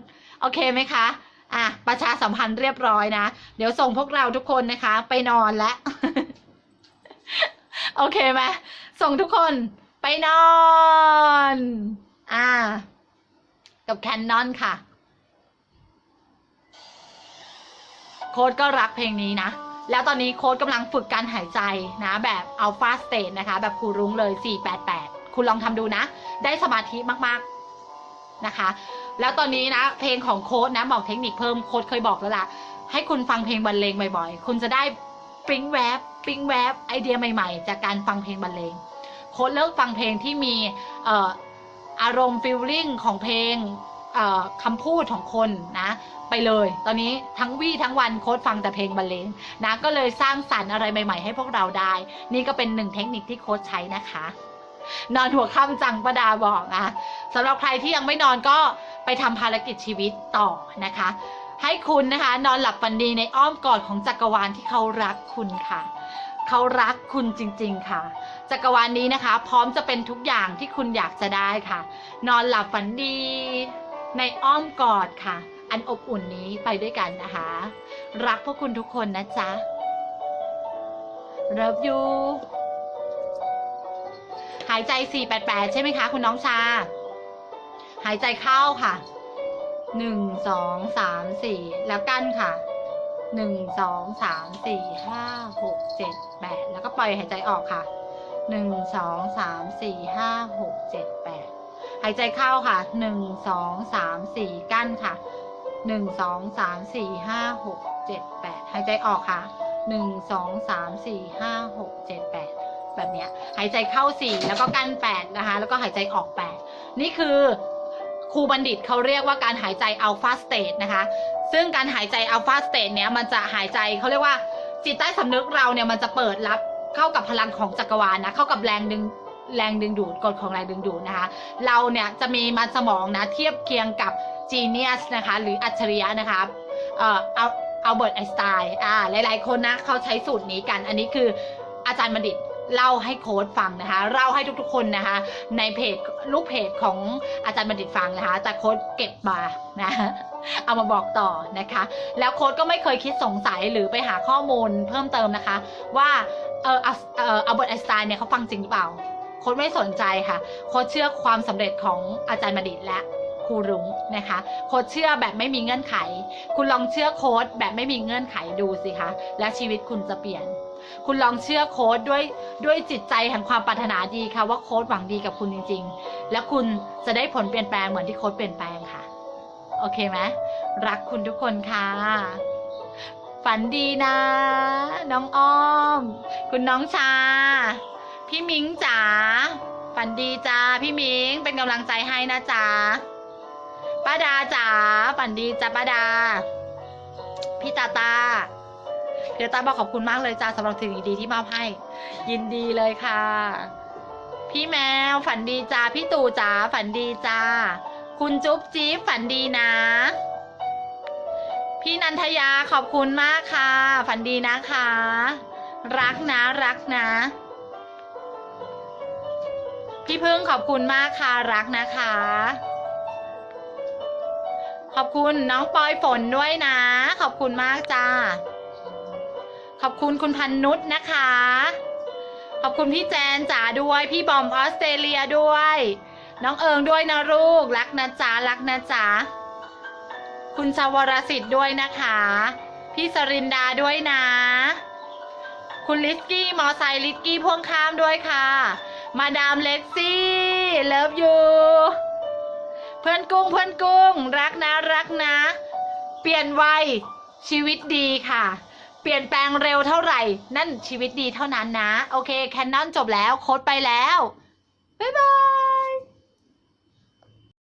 โอเคไหมคะประชาสัมพันธ์เรียบร้อยนะเดี๋ยวส่งพวกเราทุกคนนะคะไปนอนแล้ว โอเคไหมส่งทุกคนไปนอนกับแคนนอนค่ะโค้ดก็รักเพลงนี้นะแล้วตอนนี้โค้ดกำลังฝึกการหายใจนะแบบอัลฟาสเตทนะคะแบบครูรุ้งเลย488คุณลองทำดูนะได้สมาธิมากๆนะคะแล้วตอนนี้นะเพลงของโค้ดนะบอกเทคนิคเพิ่มโค้ดเคยบอกแล้วล่ะให้คุณฟังเพลงบรรเลงบ่อยๆคุณจะได้ปิ๊งแวบไอเดียใหม่ๆจากการฟังเพลงบรรเลงโค้ดเลิกฟังเพลงที่มีอารมณ์ฟีลลิ่งของเพลงคำพูดของคนนะไปเลยตอนนี้ทั้งวันโค้ดฟังแต่เพลงบรรเลงนะก็เลยสร้างสรรค์อะไรใหม่ๆให้พวกเราได้นี่ก็เป็น1เทคนิคที่โค้ดใช้นะคะนอนหัวค่ำจังป้าดาบอกนะสำหรับใครที่ยังไม่นอนก็ไปทำภารกิจชีวิตต่อนะคะให้คุณนะคะนอนหลับฝันดีในอ้อมกอดของจักรวาลที่เขารักคุณค่ะเขารักคุณจริงๆค่ะจักรวาลนี้นะคะพร้อมจะเป็นทุกอย่างที่คุณอยากจะได้ค่ะนอนหลับฝันดีในอ้อมกอดค่ะอันอบอุ่นนี้ไปด้วยกันนะคะรักพวกคุณทุกคนนะจ๊ะ Love you หายใจ488ใช่ไหมคะคุณน้องชาหายใจเข้าค่ะ1 2 3 4แล้วกั้นค่ะ1 2 3 4 5 6 7 8แล้วก็ปล่อยหายใจออกค่ะ1 2 3 4 5 6 7 8หายใจเข้าค่ะ1 2 3 4กั้นค่ะ1 2 3 4 5 6 7 8หายใจออกค่ะ1 2 3 4 5 6 7 8แบบเนี้ยหายใจเข้า4แล้วก็กั้น8นะคะแล้วก็หายใจออก8นี่คือครูบัณฑิตเขาเรียกว่าการหายใจอัลฟาสเตทนะคะซึ่งการหายใจอัลฟาสเตทเนี้ยมันจะหายใจเขาเรียกว่าจิตใต้สำนึกเราเนี่ยมันจะเปิดรับเข้ากับพลังของจักรวาลนะเข้ากับแรงดึงดูดกฎของแรงดึงดูดนะคะเราเนี่ยจะมีมันสมองนะเทียบเคียงกับจีเนียสนะคะหรืออัจฉริยะนะคะอัลเบิร์ตไอน์สไตน์หลายๆคนนะเขาใช้สูตรนี้กันอันนี้คืออาจารย์บัณฑิตเล่าให้โค้ดฟังนะคะเล่าให้ทุกๆคนนะคะในเพจลูกเพจของอาจารย์บัณฑิตฟังนะคะแต่โค้ดเก็บมานะเอามาบอกต่อนะคะแล้วโค้ดก็ไม่เคยคิดสงสัยหรือไปหาข้อมูลเพิ่มเติมนะคะว่าอัลเบิร์ตไอน์สไตน์เนี่ยเขาฟังจริงหรือเปล่าโค้ดไม่สนใจค่ะโค้ดเชื่อความสำเร็จของอาจารย์บัณฑิตและครูรุ้งนะคะโค้ดเชื่อแบบไม่มีเงื่อนไขคุณลองเชื่อโค้ดแบบไม่มีเงื่อนไขดูสิคะและชีวิตคุณจะเปลี่ยนคุณลองเชื่อโค้ดด้วยจิตใจแห่งความปรารถนาดีค่ะว่าโค้ดหวังดีกับคุณจริงๆและคุณจะได้ผลเปลี่ยนแปลงเหมือนที่โค้ดเปลี่ยนแปลงค่ะโอเคไหมรักคุณทุกคนค่ะฝันดีนะน้องอ้อมคุณน้องชาพี่มิงจ๋าฝันดีจ้าพี่มิงเป็นกำลังใจให้นะจ๊ะป้าดาจ๋าฝันดีจ้าป้าดาพี่ตาตาเดี๋ยวตาบอกขอบคุณมากเลยจ้าสำหรับสิ่งดีๆที่มอบให้ยินดีเลยค่ะพี่แมวฝันดีจ้าพี่ตู่จ๋าฝันดีจ้าคุณจุ๊บจี๊บฝันดีนะพี่นันทยาขอบคุณมากค่ะฝันดีนะคะรักนะ พี่พึ่งขอบคุณมากค่ะรักนะคะ ขอบคุณน้องปอยฝนด้วยนะ ขอบคุณมากจ้า ขอบคุณคุณพันนุชนะคะ ขอบคุณพี่แจนจ๋าด้วยพี่บอมออสเตรเลียด้วย น้องเอิงด้วยนะลูกรักนะจ๊ะรักนะจ๊ะคุณชวรสิทธิ์ด้วยนะคะ พี่สรินดาด้วยนะ คุณลิสกี้มอไซค์ลิสกี้พ่วงข้ามด้วยค่ะมาดามเล็กซี่เลิฟยูเพื่อนกุ้งรักนะรักนะเปลี่ยนวัยชีวิตดีค่ะเปลี่ยนแปลงเร็วเท่าไหร่นั่นชีวิตดีเท่านั้นนะโอเคแคนนอนจบแล้วโค้ดไปแล้วบ๊ายบาย